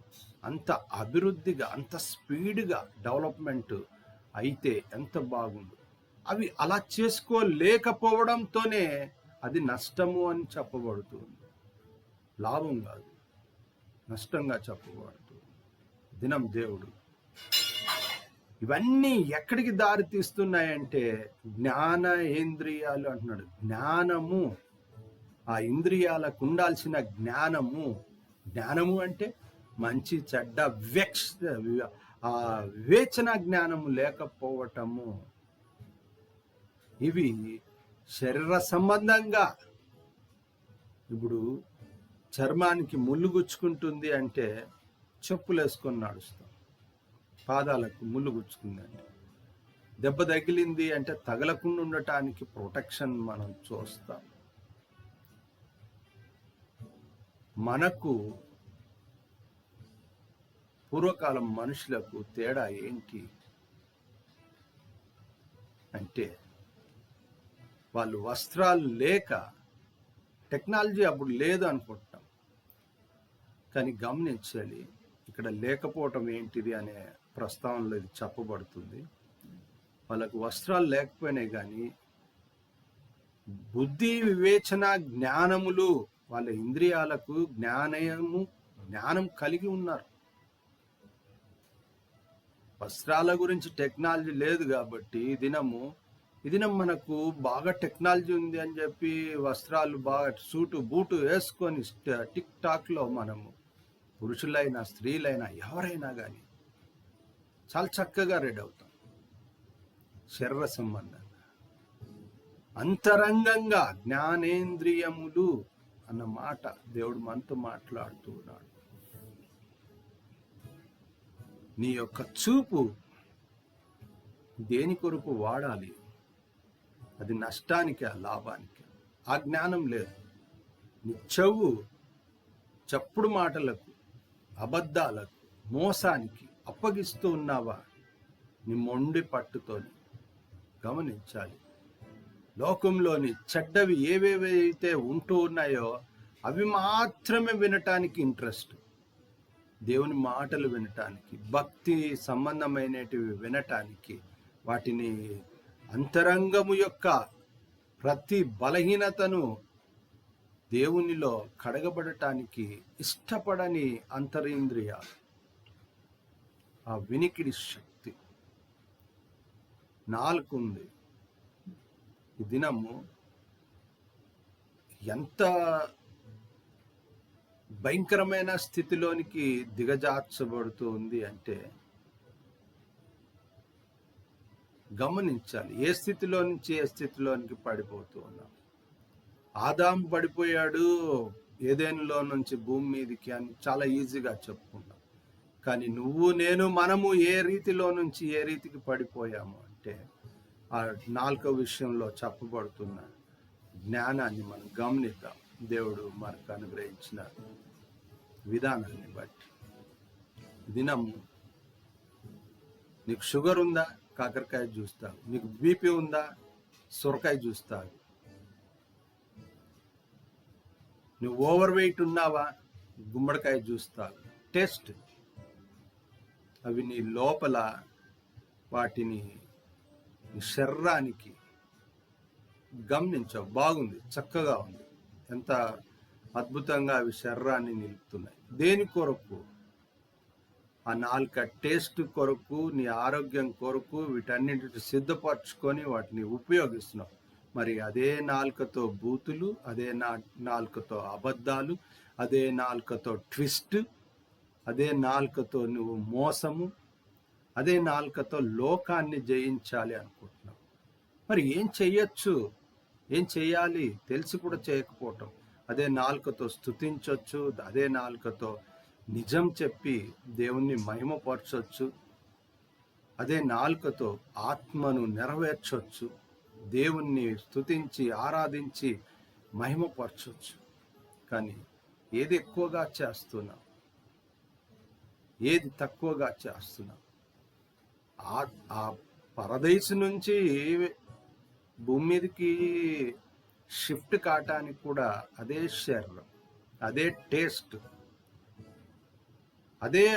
అంత అభివృద్ధిగా, అంత స్పీడ్గా డెవలప్మెంట్ అయితే ఎంత బాగుండు. అవి అలా చేసుకోలేకపోవడంతోనే అది నష్టము అని చెప్పబడుతుంది. లాభం కాదు, నష్టంగా చెప్పబడుతుంది. దినం దేవుడు ఇవన్నీ ఎక్కడికి దారి తీస్తున్నాయంటే జ్ఞానేంద్రియాలు అంటున్నాడు. జ్ఞానము, ఆ ఇంద్రియాలకు ఉండాల్సిన జ్ఞానము అంటే మంచి చెడ్డ వివేచన జ్ఞానము లేకపోవటము. ఇవి శరీర సంబంధంగా, ఇప్పుడు చర్మానికి ముళ్ళు గుచ్చుకుంటుంది అంటే చెప్పులు వేసుకొని నడుస్తాం. పాదాలకు ముళ్ళు గుచ్చుకుందండి, దెబ్బ తగిలింది అంటే తగలకుండా ఉండటానికి ప్రొటెక్షన్ మనం చూస్తాం. మనకు పూర్వకాలం మనుషులకు తేడా ఏంటి అంటే, వాళ్ళు వస్త్రాలు లేక, టెక్నాలజీ అప్పుడు లేదు అనుకుంటాం, కానీ గమనించాలి ఇక్కడ లేకపోవటం ఏంటిది అనే ప్రస్తావనలో ఇది చెప్పబడుతుంది. వాళ్ళకు వస్త్రాలు లేకపోయినాయి కానీ బుద్ధి, వివేచన, జ్ఞానములు, వాళ్ళ ఇంద్రియాలకు జ్ఞానం కలిగి ఉన్నారు. వస్త్రాల గురించి టెక్నాలజీ లేదు కాబట్టి దినము ఇది మనకు బాగా టెక్నాలజీ ఉంది అని చెప్పి వస్త్రాలు బాగా సూటు బూటు వేసుకొని టిక్ టాక్లో మనము పురుషులైనా స్త్రీలైనా ఎవరైనా కానీ చాలా చక్కగా రెడీ అవుతాం. శరీర సంబంధంగా అంతరంగంగా జ్ఞానేంద్రియములు అన్న మాట దేవుడు మనతో మాట్లాడుతూ ఉన్నాడు. నీ యొక్క చూపు దేని కొరకు వాడాలి? అది నష్టానికి, లాభానికి. ఆ జ్ఞానం లేదు. నీ చెవు చప్పుడు మాటలకు, అబద్ధాలకు, మోసానికి అప్పగిస్తూ ఉన్నావా? నీ మొండి పట్టుతోని గమనించాలి. లోకంలోని చెడ్డవి ఏవేవైతే ఉంటూ ఉన్నాయో అవి మాత్రమే వినటానికి ఇంట్రెస్ట్. దేవుని మాటలు వినటానికి, భక్తి సంబంధమైనటివి వినటానికి, వాటిని అంతరంగము యొక్క ప్రతి బలహీనతను దేవునిలో కడగబడటానికి ఇష్టపడని అంతరింద్రియాలు, ఆ వినికిడి శక్తి నాలుగుంది. ఈ దినము ఎంత భయంకరమైన స్థితిలోనికి దిగజార్చబడుతూ ఉంది అంటే గమనించాలి. ఏ స్థితిలో నుంచి ఏ స్థితిలోనికి పడిపోతూ ఉన్నాం. ఆదాము పడిపోయాడు ఏదెనులో నుంచి భూమి మీదకి అని చాలా ఈజీగా చెప్పుకున్నాం. కానీ నువ్వు నేను మనము ఏ రీతిలో నుంచి ఏ రీతికి పడిపోయాము అంటే ఆ 4వ విషయంలో చెప్పబడుతున్న జ్ఞానాన్ని మనం గమనిద్దాం. దేవుడు మనకు అనుగ్రహించిన విధానాన్ని బట్టి. దినము నీకు షుగర్ ఉందా? కాకరకాయ చూస్తావు. నీకు బీపీ ఉందా? సొరకాయ చూస్తావు. నువ్వు ఓవర్ వెయిట్ ఉన్నావా? గుమ్మడికాయ చూస్తావు. టెస్ట్ అవి నీ లోపల వాటిని శరీరానికి గమనించావు. బాగుంది, చక్కగా ఉంది, ఎంత అద్భుతంగా అవి శరీరాన్ని నిలుపుతున్నాయి. దేని కొరకు? ఆ 4 టేస్ట్ కొరకు, నీ ఆరోగ్యం కొరకు వీటన్నిటిని సిద్ధపరచుకొని వాటిని ఉపయోగిస్తున్నావు. మరి అదే 4తో బూతులు, అదే 4తో అబద్ధాలు, అదే 4తో ట్విస్ట్, అదే 4తో నువ్వు మోసము, అదే 4తో లోకాన్ని జయించాలి అనుకుంటున్నావు. మరి ఏం చెయ్యొచ్చు? ఏం చెయ్యాలి? తెలిసి కూడా చేయకపోవటం. అదే 4తో స్తుతించవచ్చు, అదే 4తో నిజం చెప్పి దేవుణ్ణి మహిమపరచవచ్చు, అదే 4తో ఆత్మను నెరవేర్చవచ్చు, దేవుణ్ణి స్తుతించి ఆరాధించి మహిమపరచవచ్చు. కానీ ఏది ఎక్కువగా చేస్తున్నాం, ఏది తక్కువగా చేస్తున్నాం? ఆ పరదేశు నుంచి భూమి మీదకి షిఫ్ట్ కావటానికి కూడా అదే శరీరం, అదే టేస్ట్, అదే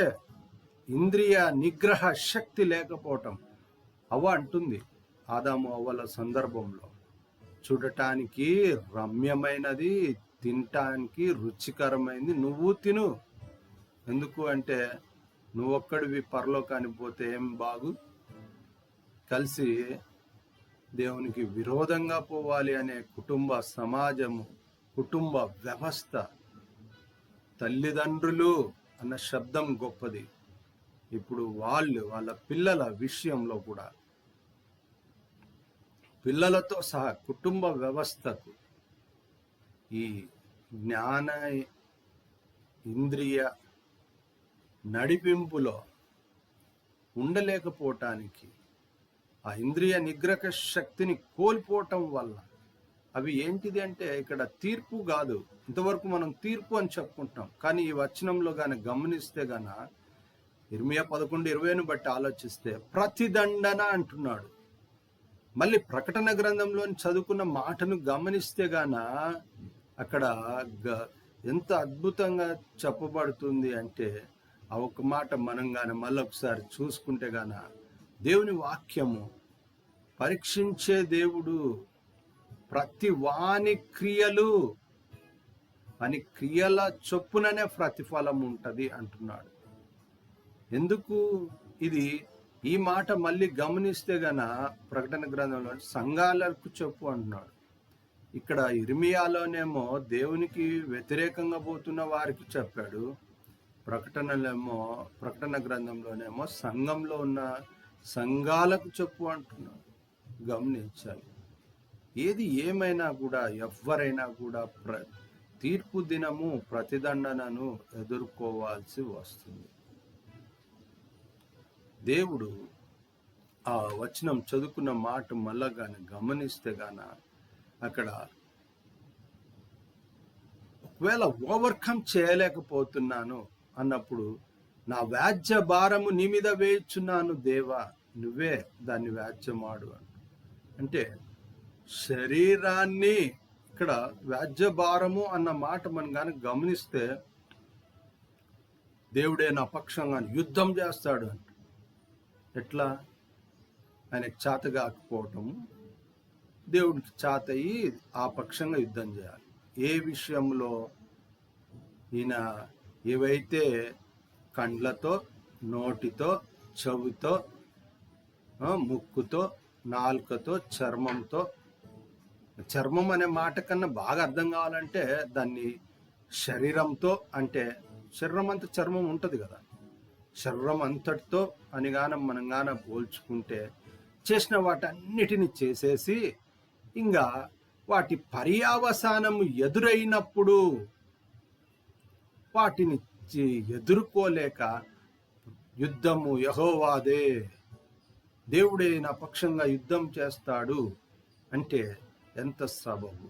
ఇంద్రియ నిగ్రహ శక్తి లేకపోవటం. అవ్వ అంటుంది ఆదాము అవ్వల సందర్భంలో, చూడటానికి రమ్యమైనది, తినటానికి రుచికరమైనది నువ్వు తిను. ఎందుకు అంటే నువ్వొక్కడివి పరలోకానికి పోతే ఏం బాగు? కలిసి దేవునికి విరోధంగా పోవాలి అనే కుటుంబ సమాజము, కుటుంబ వ్యవస్థ, తల్లిదండ్రులు అన్న శబ్దం గొప్పది. ఇప్పుడు వాళ్ళ పిల్లల విషయంలో కూడా, పిల్లలతో సహా కుటుంబ వ్యవస్థకు ఈ జ్ఞాన ఇంద్రియ నడిపింపులో ఉండలేకపోవటానికి, ఆ ఇంద్రియ నిగ్రహ శక్తిని కోల్పోవటం వల్ల అవి ఏంటిది అంటే ఇక్కడ తీర్పు కాదు. ఇంతవరకు మనం తీర్పు అని చెప్పుకుంటాం. కానీ ఈ వచనంలో గాని గమనిస్తే గాన ఇర్మియా 11:20 బట్టి ఆలోచిస్తే ప్రతిదండన అంటున్నాడు. మళ్ళీ ప్రకటన గ్రంథంలోని చదువుకున్న మాటను గమనిస్తే గాన అక్కడ ఎంత అద్భుతంగా చెప్పబడుతుంది అంటే, ఆ ఒక్క మాట మనం గాన మళ్ళొకసారి చూసుకుంటే గాన, దేవుని వాక్యము పరీక్షించే దేవుడు, ప్రతి వాని క్రియలు అని క్రియల చొప్పుననే ప్రతిఫలం ఉంటది అంటున్నాడు. ఎందుకు? ఇది ఈ మాట మళ్ళీ గమనిస్తే గన ప్రకటన గ్రంథంలో సంఘాలకు చెప్పు అంటున్నాడు. ఇక్కడ ఇర్మియాలోనేమో దేవునికి వ్యతిరేకంగా పోతున్న వారికి చెప్పాడు, ప్రకటన గ్రంథంలోనేమో సంఘంలో ఉన్న సంఘాలకు చెప్పు అంటున్నాడు. గమనించాలి. ఏది ఏమైనా కూడా ఎవరైనా కూడా తీర్పు దినము ప్రతిదండనను ఎదుర్కోవాల్సి వస్తుంది. దేవుడు ఆ వచనం చదువుకున్న మాట మళ్ళా కానీ గమనిస్తే గాన అక్కడ ఒకవేళ ఓవర్కమ్ చేయలేకపోతున్నాను అన్నప్పుడు నా వ్యాజ్య భారము నీ మీద వేయుచున్నాను దేవా, నువ్వే దాన్ని వ్యాజ్యమాడు అంటే శరీరాన్ని ఇక్కడ వ్యాజ్య భారము అన్న మాట మనం కానీ గమనిస్తే దేవుడే నా పక్షంగా యుద్ధం చేస్తాడు అంట. ఎట్లా? ఆయనకు చేత కాకపోవటము, దేవుడికి చేత అయ్యి ఆ పక్షంగా యుద్ధం చేయాలి. ఏ విషయంలో? ఈయన ఏవైతే కండ్లతో, నోటితో, చెవితో, ముక్కుతో, నాలుకతో, చర్మంతో, చర్మం అనే మాట కన్నా బాగా అర్థం కావాలంటే దాన్ని శరీరంతో, అంటే శరీరం అంతా చర్మం ఉంటుంది కదా, శరీరం అంతటితో అని మనం పోల్చుకుంటే చేసిన వాటన్నిటిని చేసేసి ఇంకా వాటి పర్యావసానము ఎదురైనప్పుడు వాటిని ఎదుర్కోలేక యుద్ధము యెహోవాదే, దేవుడే నా పక్షంగా యుద్ధం చేస్తాడు అంటే ఎంత సబబు.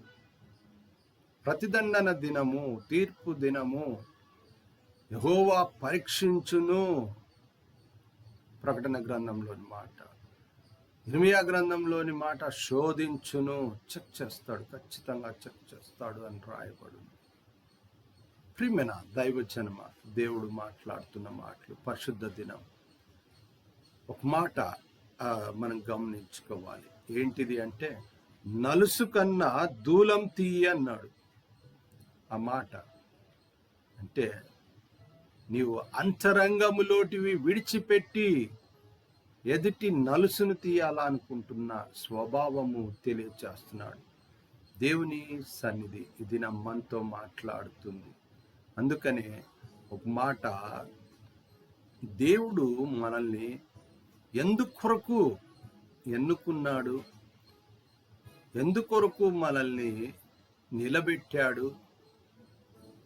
ప్రతిదండన దినము, తీర్పు దినము యెహోవా పరీక్షించును. ప్రకటన గ్రంథంలోని మాట, ఇర్మియా గ్రంథంలోని మాట శోధించును, చెక్ చేస్తాడు, ఖచ్చితంగా చెక్ చేస్తాడు అని రాయబడు. ప్రియమైన దైవజనమా, దేవుడు మాట్లాడుతున్న మాటలు, పరిశుద్ధ దినం. ఒక మాట మనం గమనించుకోవాలి. ఏంటిది అంటే నలుసు కన్నా దూలం తీయి అన్నాడు. ఆ మాట అంటే నీవు అంతరంగములోటివి విడిచిపెట్టి ఎదుటి నలుసును తీయాలనుకుంటున్న స్వభావము తెలియచేస్తున్నాడు. దేవుని సన్నిధి ఇది మనతో మాట్లాడుతుంది. అందుకనే ఒక మాట, దేవుడు మనల్ని ఎందుకొరకు ఎన్నుకున్నాడు, ఎందుకొరకు మనల్ని నిలబెట్టాడు,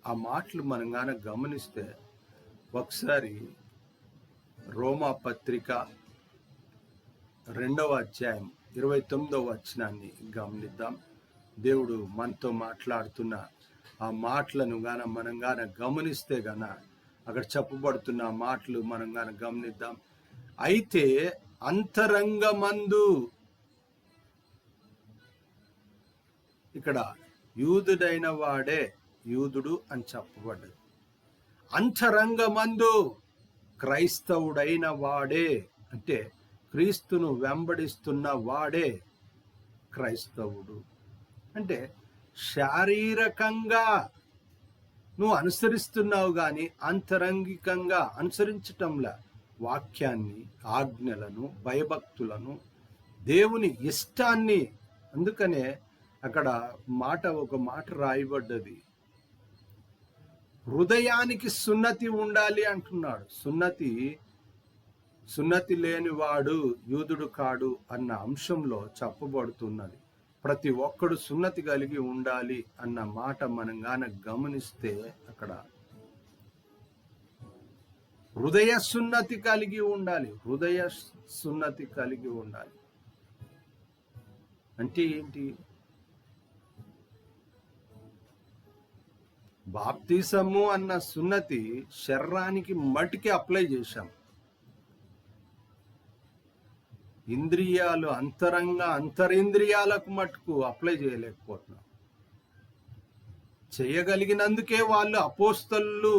ఆ మాటలు మనం గాన గమనిస్తే ఒకసారి రోమా పత్రిక 2వ అధ్యాయం 29వ వచనాన్ని గమనిద్దాం. దేవుడు మనతో మాట్లాడుతున్న ఆ మాటలను మనం గమనిస్తే అక్కడ చెప్పబడుతున్న మాటలు మనం గమనిద్దాం. అయితే అంతరంగమందు, ఇక్కడ యూదుడైన వాడే యూదుడు అని చెప్పబడ్డది. అంతరంగమందు క్రైస్తవుడైన వాడే అంటే క్రీస్తును వెంబడిస్తున్న వాడే క్రైస్తవుడు. అంటే శారీరకంగా నువ్వు అనుసరిస్తున్నావు కానీ అంతరంగికంగా అనుసరించటంలా వాక్యాన్ని, ఆజ్ఞలను, భయభక్తులను, దేవుని ఇష్టాన్ని. అందుకనే అక్కడ ఒక మాట రాయబడ్డది, హృదయానికి సున్నతి ఉండాలి అంటున్నాడు. సున్నతి లేనివాడు యూదుడు కాడు అన్న అంశంలో చెప్పబడుతున్నది. ప్రతి ఒక్కడు సున్నతి కలిగి ఉండాలి అన్న మాట మనం గమనిస్తే అక్కడ హృదయ సున్నతి కలిగి ఉండాలి. హృదయ సున్నతి కలిగి ఉండాలి అంటే ఏంటి? బాప్తిసము అన్న సున్నతి శరీరానికి మట్టికి అప్లై చేశాం. ఇంద్రియాలు, అంతరింద్రియాలకు మట్టుకు అప్లై చేయలేకపోతున్నాం. చేయగలిగినందుకే వాళ్ళు అపోస్తలు,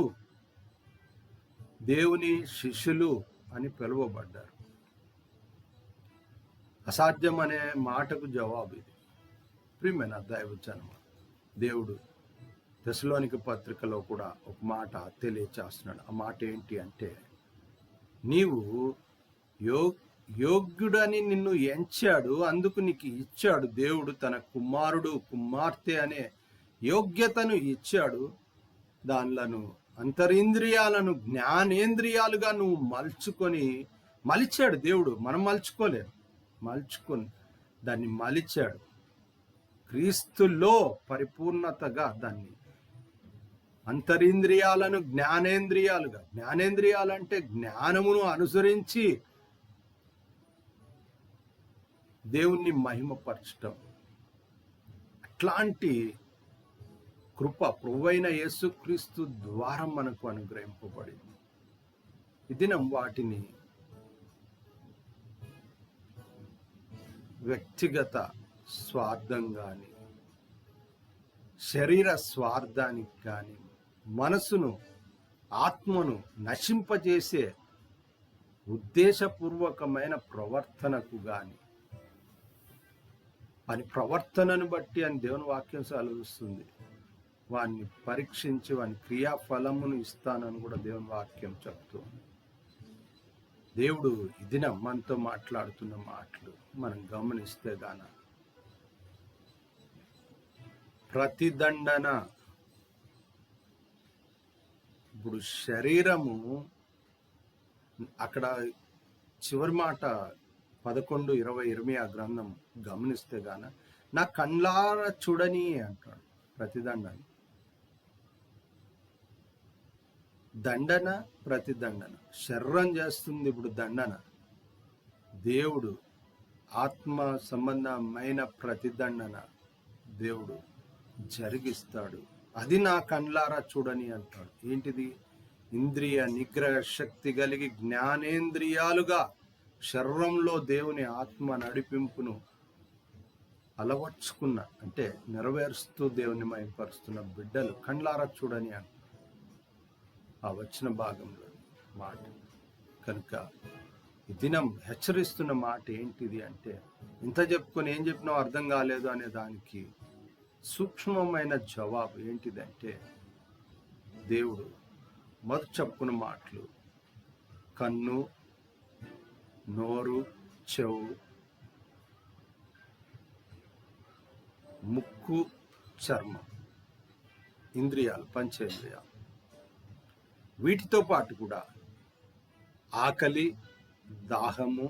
దేవుని శిష్యులు అని పిలువబడ్డారు. అసాధ్యం అనే మాటకు జవాబు ఇది. ప్రియమైన దైవజనం, దేవుడు తెస్సలోనిక పత్రికలో కూడా ఒక మాట తెలియచేస్తున్నాడు. ఆ మాట ఏంటి అంటే, నీవు యో యోగ్యుడని నిన్ను ఎంచాడు, అందుకు నీకు ఇచ్చాడు దేవుడు తన కుమారుడు కుమార్తె అనే యోగ్యతను ఇచ్చాడు. దానిలను అంతరింద్రియాలను జ్ఞానేంద్రియాలుగా నువ్వు మలిచాడు దేవుడు. మనం మలుచుకొని దాన్ని మలిచాడు. క్రీస్తులో పరిపూర్ణతగా దాన్ని అంతరింద్రియాలను జ్ఞానేంద్రియాలుగా, జ్ఞానేంద్రియాలంటే జ్ఞానమును అనుసరించి దేవుణ్ణి మహిమపరచటం. అట్లాంటి కృప ప్రభువైన యేసుక్రీస్తు ద్వారా మనకు అనుగ్రహింపబడింది. ఈ దినం వాటిని వ్యక్తిగత స్వార్థం కానీ, శరీర స్వార్థానికి కానీ, మనసును ఆత్మను నశింపజేసే ఉద్దేశపూర్వకమైన ప్రవర్తనకు కానీ, అని ప్రవర్తనను బట్టి అని దేవుని వాక్యం సెలవిస్తుంది. వాన్ని పరీక్షించి వాని క్రియాఫలమును ఇస్తానని కూడా దేవుని వాక్యం చెప్తుంది. దేవుడు ఈ దినం మనతో మాట్లాడుతున్న మాటలు మనం గమనిస్తే గాన, ప్రతిదండన. ఇప్పుడు శరీరము, అక్కడ చివరి మాట 11:20 ఇర్మియా గ్రంథం గమనిస్తే గాన, నా కళ్ళారా చూడని అంటాడు. ప్రతిదండన, దండన, ప్రతిదండన. శరీరం చేస్తుంది ఇప్పుడు దండన. దేవుడు ఆత్మ సంబంధమైన ప్రతిదండన దేవుడు జరిగిస్తాడు. అది నా కళ్ళారా చూడని అంటాడు. ఏంటిది? ఇంద్రియ నిగ్రహ శక్తి కలిగి జ్ఞానేంద్రియాలుగా శరీరంలో దేవుని ఆత్మ నడిపింపును అలవర్చుకున్న, అంటే నెరవేరుస్తూ దేవుని మహిమపరుస్తున్న బిడ్డలు కళ్ళారా చూడని అంటారు ఆ వచ్చిన భాగంలో మాట. కనుక ఈ దినం హెచ్చరిస్తున్న మాట ఏంటిది అంటే, ఇంత చెప్పుకొని ఏం చెప్పినా అర్థం కాలేదు అనే దానికి సూక్ష్మమైన జవాబు ఏంటిదంటే, దేవుడు మొదటి చెప్పుకున్న మాటలు కన్ను, నోరు, చెవు, ముక్కు, చర్మం, ఇంద్రియాలు, పంచేంద్రియాలు. వీటితో పాటు కూడా ఆకలి, దాహము,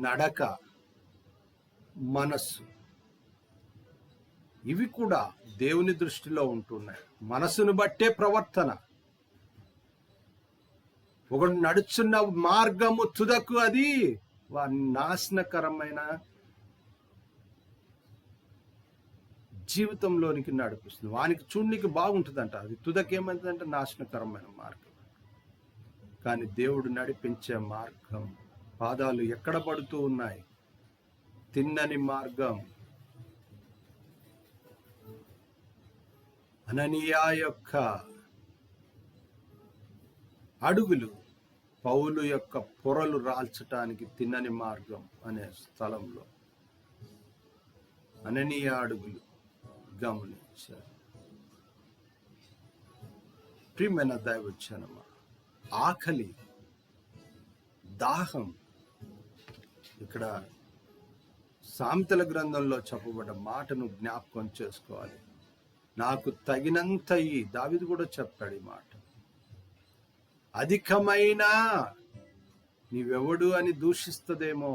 నడక, మనస్సు, ఇవి కూడా దేవుని దృష్టిలో ఉంటున్నాయి. మనసును బట్టే ప్రవర్తన. ఒకడు నడుచున్న మార్గము తుదకు అది నాశనకరమైన జీవితంలోనికి నడిపిస్తుంది. వానికి చూడనికి బాగుంటుందంట, అది తుదకేమైందంటే నాశనకరమైన మార్గం. కానీ దేవుడు నడిపించే మార్గం, పాదాలు ఎక్కడ పడుతూ ఉన్నాయి? తిన్నని మార్గం. అననీయా యొక్క అడుగులు పౌలు యొక్క పొరలు రాల్చటానికి తిన్నని మార్గం అనే స్థలంలో అననీయా అడుగులు గమనించారు. ప్రియమైన దైవజనమా, ఆకలి, దాహం, ఇక్కడ సామెతల గ్రంథంలో చెప్పబడ్డ మాటను జ్ఞాపకం చేసుకోవాలి. నాకు తగినంత దావీదు కూడా చెప్పాడు ఈ మాట. అధికమైన నీవెవడు అని దూషిస్తుందేమో.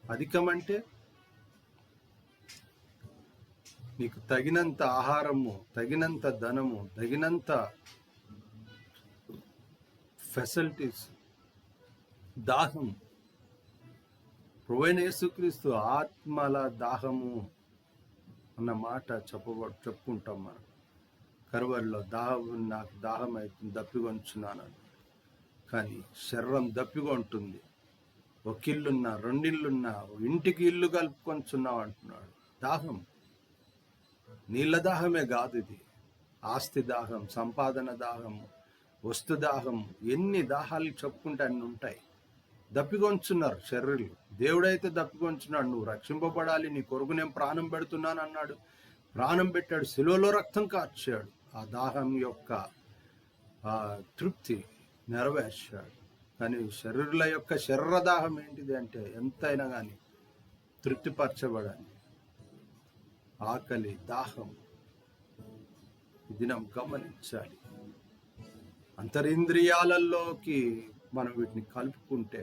అధికం అంటే నీకు తగినంత ఆహారము, తగినంత ధనము, తగినంత ఫెసిలిటీస్. దాహం, ప్రభువైన యేసుక్రీస్తు ఆత్మల దాహము అన్న మాట చెప్పుకుంటాం మనం. కరువరిలో నాకు దాహం అవుతుంది, దప్పికొంచున్నాను. కానీ శరీరం దప్పికొంటుంది. ఒక ఇల్లున్నా, రెండిల్లున్నా, ఇంటికి ఇల్లు కలుపుకొంచున్నావు అంటున్నాడు. దాహం నీళ్ళ దాహమే కాదు, ఇది ఆస్తి దాహం, సంపాదన దాహము, వస్తు దాహం, ఎన్ని దాహాలు చెప్పుకుంటే అన్ని ఉంటాయి. దప్పికొంచున్నారు శరీరులు. దేవుడైతే దప్పికొంచున్నాడు. నువ్వు రక్షింపబడాలి, నీ కొరకు నేను ప్రాణం పెడుతున్నాను అన్నాడు. ప్రాణం పెట్టాడు, శిలువలో రక్తం కార్చాడు. ఆ దాహం యొక్క తృప్తి నెరవేర్చాడు. కానీ శరీరుల యొక్క శరీరదాహం ఏంటిది అంటే ఎంతైనా కానీ తృప్తిపరచబడాలి. ఆకలి, దాహం ఈ దినం గమనించాలి. అంతరింద్రియాలలోకి మనం వీటిని కలుపుకుంటే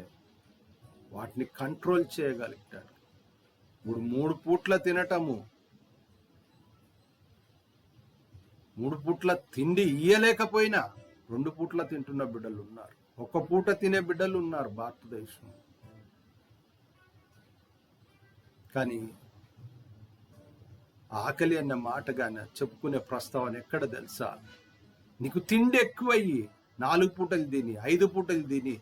వాటిని కంట్రోల్ చేయగలుగుతాడు. ఇప్పుడు 3 పూట్ల తినటము, 3 పూట్ల తిండి ఇయ్యలేకపోయినా 2 పూట్ల తింటున్న బిడ్డలు ఉన్నారు. 1 పూట తినే బిడ్డలు ఉన్నారు భారతదేశం. కానీ ఆకలి అన్న మాటగానే చెప్పుకునే ప్రస్తావన ఎక్కడ తెలుసా? నీకు తిండి ఎక్కువయ్యి 4 పూటలు తిని, 5 పూటలు తిని,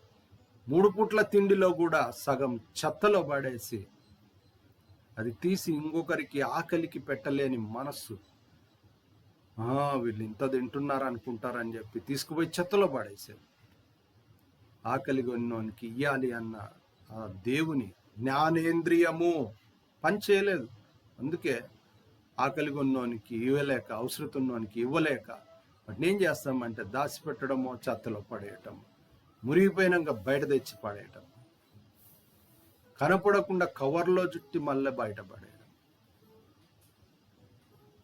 3 పూట్ల తిండిలో కూడా సగం చెత్తలో పడేసి అది తీసి ఇంకొకరికి ఆకలికి పెట్టలేని మనస్సు, వీళ్ళు ఇంత తింటున్నారు అనుకుంటారని చెప్పి తీసుకుపోయి చెత్తలో పడేసారు. ఆకలి కొన్నోనికి ఇయ్యాలి అన్న ఆ దేవుని జ్ఞానేంద్రియము పని చేయలేదు. అందుకే ఆకలి కొన్నోనికి ఇవ్వలేక, అవసరం ఉన్నోనికి ఇవ్వలేక వాటిని ఏం చేస్తామంటే దాచిపెట్టడమో, చెత్తలో పడేయటం, మురిగిపోయినాక బయట తెచ్చి పడేయటం, కనపడకుండా కవర్లో చుట్టి మళ్ళీ బయట పడేయడం,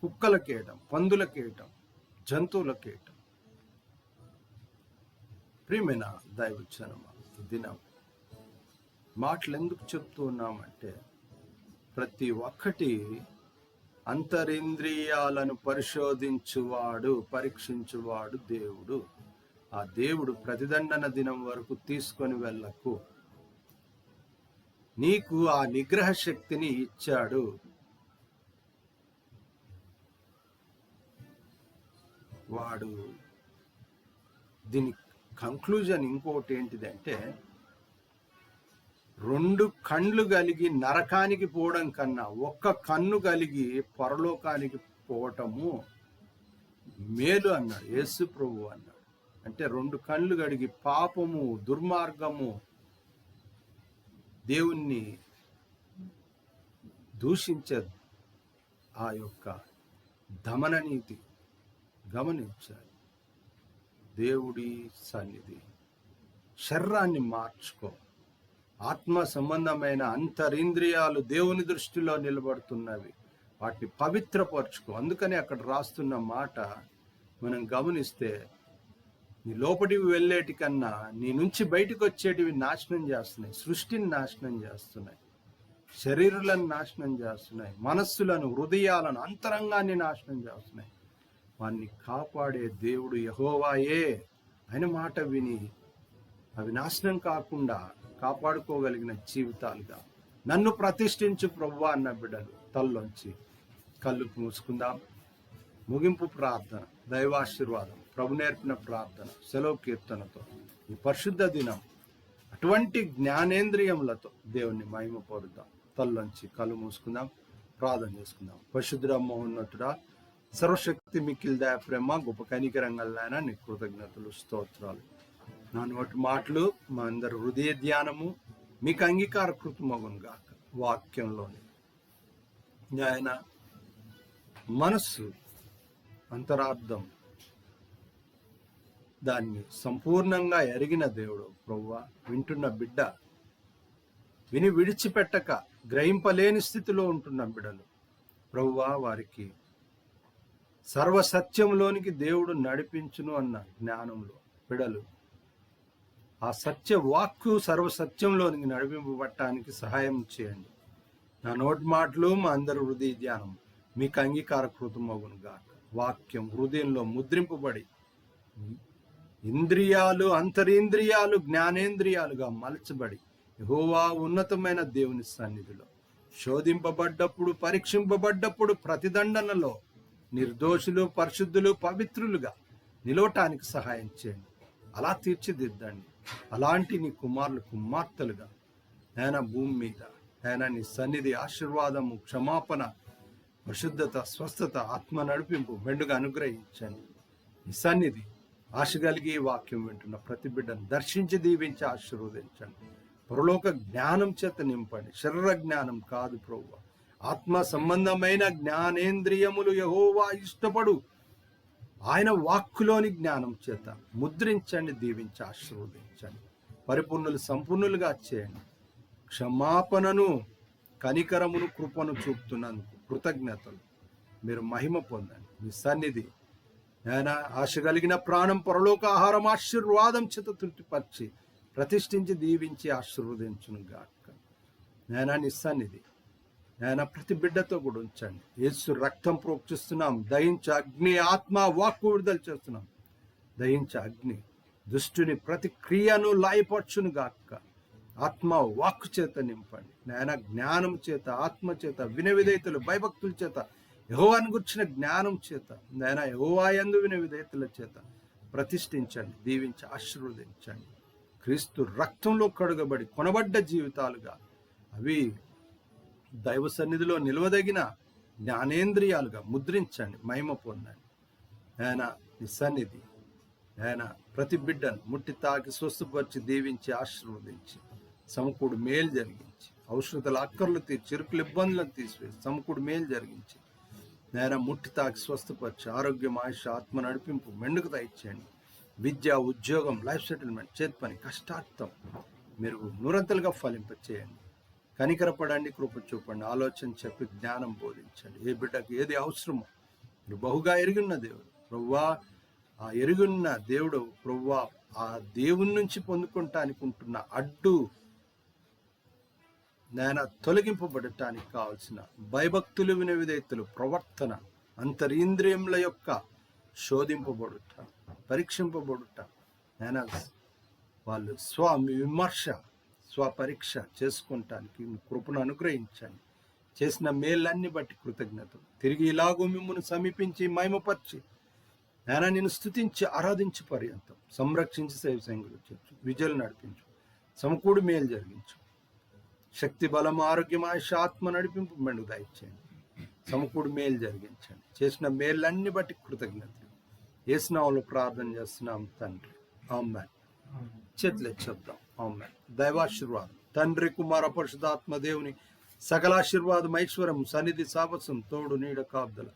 కుక్కలకేయటం, పందులకేయటం, జంతువులకేయటం. ప్రియమైన దైవజనమా, దినం మాటలు ఎందుకు చెప్తూ ఉన్నామంటే ప్రతి ఒక్కటి అంతరింద్రియాలను పరిశోధించువాడు, పరీక్షించువాడు దేవుడు. ఆ దేవుడు ప్రతిదండన దినం వరకు తీసుకొని వెళ్ళకు. నీకు ఆ నిగ్రహ శక్తిని ఇచ్చాడు. వాడు దీని కంక్లూజన్ ఇంకోటి ఏంటిదంటే 2 కళ్ళు కలిగి నరకానికి పోవడం కన్నా 1 కన్ను కలిగి పరలోకానికి పోవటము మేలు అన్నాడు యేసు ప్రభు అన్నాడు. అంటే 2 కళ్ళు కలిగి పాపము, దుర్మార్గము, దేవుణ్ణి దూషించే ఆ యొక్క దమన నీతి గమనించాలి. దేవుడి సన్నిధి, శరీరాన్ని మార్చుకో. ఆత్మ సంబంధమైన అంతరింద్రియాలు దేవుని దృష్టిలో నిలబడుతున్నవి, వాటిని పవిత్రపరచుకో. అందుకని అక్కడ రాస్తున్న మాట మనం గమనిస్తే, నీ లోపలికి వెళ్ళేటి కన్నా నీ నుంచి బయటకు వచ్చేటివి నాశనం చేస్తున్నాయి, సృష్టిని నాశనం చేస్తున్నాయి, శరీరాలను నాశనం చేస్తున్నాయి, మనస్సులను, హృదయాలను, అంతరంగాన్ని నాశనం చేస్తున్నాయి. వాన్ని కాపాడే దేవుడు యెహోవాయే. ఆయన మాట విని అవి నాశనం కాకుండా కాపాడుకోగలిగిన జీవితాలుగా నన్ను ప్రతిష్ఠించు ప్రభువా అన్న బిడ్డలు తల్లోంచి కళ్ళు మూసుకుందాం. ముగింపు ప్రార్థన, దైవాశీర్వాదం, ప్రభు నేర్పిన ప్రార్థన, సెలవు కీర్తనతో ఈ పరిశుద్ధ దినం అటువంటి జ్ఞానేంద్రియములతో దేవుణ్ణి మహిమ పొందుదాం. తల్లోంచి కళ్ళు మూసుకుందాం, ప్రార్థన చేసుకుందాం. పరిశుద్ధుడా, మహోన్నతుడా, సర్వశక్తి మిక్కిలి దయ ప్రేమ గొప్ప కనికరంగలైనా నీ కృతజ్ఞతలు, స్తోత్రాలు. నా నోటి మాటలు, మా అందరి హృదయ ధ్యానము మీకు అంగీకార కృతమగును గాక. వాక్యంలోని ఆయన మనస్సు అంతరార్థం దాన్ని సంపూర్ణంగా ఎరిగిన దేవుడు ప్రభువా. వింటున్న బిడ్డ విని విడిచిపెట్టక గ్రహింపలేని స్థితిలో ఉంటున్న బిడ్డలు ప్రభువా, వారికి సర్వసత్యంలోనికి దేవుడు నడిపించును అన్న జ్ఞానంలో బిడలు ఆ సత్య వాక్కు సర్వసత్యంలోనికి నడిపింపబట్టడానికి సహాయం చేయండి. నా నోటి మాటలు, మా అందరి హృదయ ధ్యానం మీకు అంగీకార కృతమగును గాక. వాక్యం హృదయంలో ముద్రింపబడి ఇంద్రియాలు, అంతరింద్రియాలు, జ్ఞానేంద్రియాలుగా మలచబడి యెహోవా ఉన్నతమైన దేవుని సన్నిధిలో శోధింపబడ్డప్పుడు, పరీక్షింపబడ్డప్పుడు ప్రతిదండనలో నిర్దోషులు, పరిశుద్ధులు, పవిత్రులుగా నిలవటానికి సహాయం చేయండి. అలా తీర్చిదిద్దండి. అలాంటి నీ కుమారులు, కుమార్తెలుగా ఆయన భూమి మీద ఆయన నీ సన్నిధి ఆశీర్వాదము, క్షమాపణ, పరిశుద్ధత, స్వస్థత, ఆత్మ నడిపింపు మెండుగా అనుగ్రహించండి. నీ సన్నిధి ఆశ కలిగి వాక్యం వింటున్న ప్రతి బిడ్డను దర్శించి, దీవించి, ఆశీర్వదించండి. పరలోక జ్ఞానం చేత నింపండి. శరీర జ్ఞానం కాదు ప్రభువా, ఆత్మ సంబంధమైన జ్ఞానేంద్రియములు యెహోవా ఇష్టపడు ఆయన వాక్కులోని జ్ఞానం చేత ముద్రించండి, దీవించి, ఆశీర్వదించండి. పరిపూర్ణులు సంపూర్ణులుగా చేయండి. క్షమాపణను, కనికరమును, కృపను చూపుతున్నందుకు కృతజ్ఞతలు. మీరు మహిమ పొందండి. మీ సన్నిధి ఆయన ఆశ కలిగిన ప్రాణం పరలోక ఆహారం ఆశీర్వాదం చేత తృప్తిపరిచి ప్రతిష్ఠించి దీవించి ఆశీర్వదించును గాక. నేను నీ సన్నిధి నేను ప్రతి బిడ్డతో కూడా ఉంచండి. యేసు రక్తం ప్రోక్షిస్తున్నాం. దయించ అగ్ని, ఆత్మ, వాక్కు విడుదల చేస్తున్నాం. దయించ అగ్ని దుష్టుని ప్రతి క్రియను లాయపరచును గాక. ఆత్మ వాక్కు చేత నింపండి నాయన. జ్ఞానం చేత, ఆత్మ చేత, వినవిధేయతలు, భయభక్తుల చేత, యెహోవాను గుర్చిన జ్ఞానం చేత నాయన, యెహోవా యందు వినవిధేయతల చేత ప్రతిష్ఠించండి, దీవించి ఆశీర్వదించండి. క్రీస్తు రక్తంలో కడుగబడి కొనబడ్డ జీవితాలుగా అవి దైవ సన్నిధిలో నిలవదగిన జ్ఞానేంద్రియాలుగా ముద్రించండి. మహిమ పొందండి ఆయన. నీ సన్నిధి ఆయన ప్రతి బిడ్డను ముట్టి తాకి స్వస్థపరిచి దీవించి ఆశీర్వదించి సమకూడు మేలు జరిగించి, ఔషధాల అక్కర్లు తీర్చి, చిరుకుల ఇబ్బందులను తీసివేసి సమకూడు మేలు జరిగించి నేను ముట్టి తాకి స్వస్థపరిచి ఆరోగ్యం, ఆయుష, ఆత్మ నడిపింపు మెండుకు దయచేయండి. విద్య, ఉద్యోగం, లైఫ్ సెటిల్మెంట్, చేతి పని, కష్టార్థం మీరు నూరంతలుగా ఫలింపచేయండి. కనికరపడండి, కృప చూపండి, ఆలోచన చెప్పి జ్ఞానం బోధించండి. ఏ బిడ్డకు ఏది అవసరమో మీరు బహుగా ఎరిగిన దేవుడు ప్రభువా. ఆ ఎరుగున్న దేవుడు ప్రభువా, ఆ దేవుని నుంచి పొందుకుంటానికి ఉంటున్న అడ్డు నేను తొలగింపబడటానికి కావాల్సిన భయభక్తులు, వినవిధేయతలు, ప్రవర్తన, అంతరింద్రియముల యొక్క శోధింపబడుట, పరీక్షింపబడుట, నేను వాళ్ళు విమర్శ, స్వపరీక్ష చేసుకుంటానికి కృపను అనుగ్రహించండి. చేసిన మేళ్ళన్ని బట్టి కృతజ్ఞతలు. తిరిగి ఇలాగూ మిమ్మల్ని సమీపించి మహిమపరిచి నేను నిన్ను స్తుతించి ఆరాధించి పర్యంతం సంరక్షించి సేవసంగులు చేయొచ్చు, విజయాలు నడిపించు, సమకూడు మేలు జరిగించు, శక్తి, బలం, ఆరోగ్యం, ఆయుష, ఆత్మ నడిపింపు మెండుకు దయచేయండి. సమకూడు మేలు జరిగించండి. చేసిన మేళ్ళన్ని బట్టి కృతజ్ఞతలు. యేసు నామములో ప్రార్థన చేస్తున్నాం తండ్రి, ఆమేన్. చేతులు చెప్దాం. ఆమేన్. దైవాశీర్వాదం తండ్రి, కుమార, పరిశుద్ధాత్మ దేవుని సకలాశీర్వాదం, ఐశ్వర్యం, సన్నిధి, సావసం, తోడు, నీడ, కాపుదల,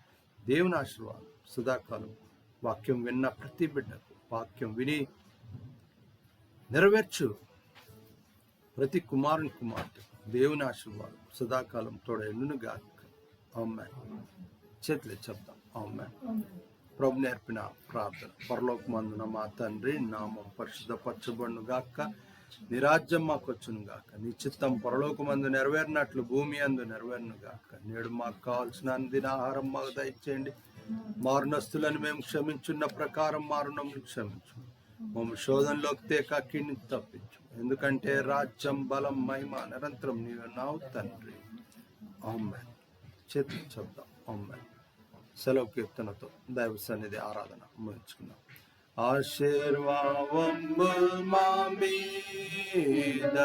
దేవుని ఆశీర్వాదం సదాకాలం. వాక్యం విన్న ప్రతి బిడ్డకు, వాక్యం విని నెరవేర్చు ప్రతి కుమారుని, కుమార్తె దేవుని ఆశీర్వాదం సదాకాలం తోడ ఎన్నును గాక. ఆమేన్. చేతులు చెప్దాం. ఆమేన్. ప్రభు నేర్పిన ప్రార్థన. పరలోకమందున మా తండ్రి, నామం పరిశుద్ధపరచబడును గాక. నీ రాజ్యం మాకు వచ్చును గాక. నీ చిత్తం పరలోకమందు నెరవేరినట్లు భూమి అందు నెరవేరును గాక. నేడు మాకు కావాల్సిన దిన ఆహారం మాకు దయచేయండి. మారునస్తులను మేము క్షమించున్న ప్రకారం మారునములు క్షమించు. మమ్మ శోధనలోకి తేక కీడుని తప్పించు. ఎందుకంటే రాజ్యం, బలం, మహిమ నిరంతరం నీవే తండ్రి. ఆమేన్. చేతులు చెప్దాం. ఆమేన్. సెలవు కీర్తనతో దైవ సన్నిధి ఆరాధన ముగించుకున్నాం. ఆశీర్వాదముల్ మా మీద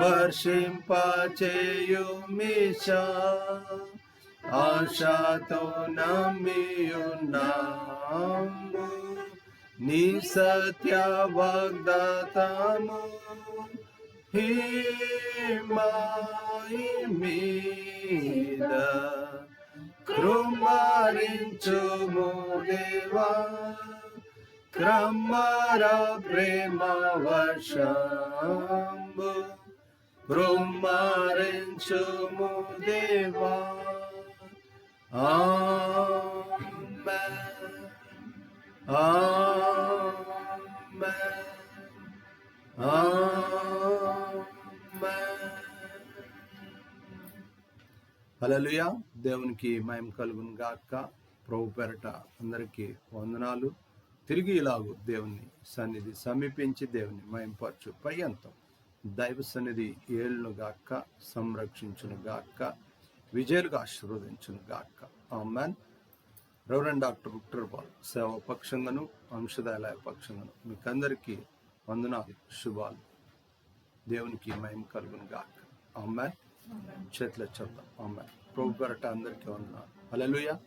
వర్షింపచేయుమిషా, ఆశతో నమ్మియున్నాము నీ సత్య వాగ్దాతము. హిమాయి మీద కృమరించుము దేవా, క్రమర ప్రేమ వర్షంబు కృమరించుము దేవా. ఆమేన్. ఆమేన్. ఆమేన్. హల్లెలూయా. దేవునికి మహిమ కలుగును గాక. ప్రభు పేరట అందరికీ వందనాలు. తిరిగి ఇలాగూ దేవుని సన్నిధి సమీపించి దేవుని మహిమపరచు పర్యంతం దైవ సన్నిధి ఏలును గాక, సంరక్షించును గాక, విజయాలుగా ఆశీర్వదించును గాక. ఆమేన్. రెవరెండ్ డాక్టర్ విక్టర్ పాల్ సేవ పక్షంగాను, అంశదాయాలయ పక్షంగాను మీకందరికీ వందనాలు, శుభాలు. దేవునికి మహిమ కలుగును గాక. ఆమేన్. చేతులు చెప్తాం. ఆమేన్. ప్రభు పేరట అందరికీ వందనాలు. హల్లెలూయా.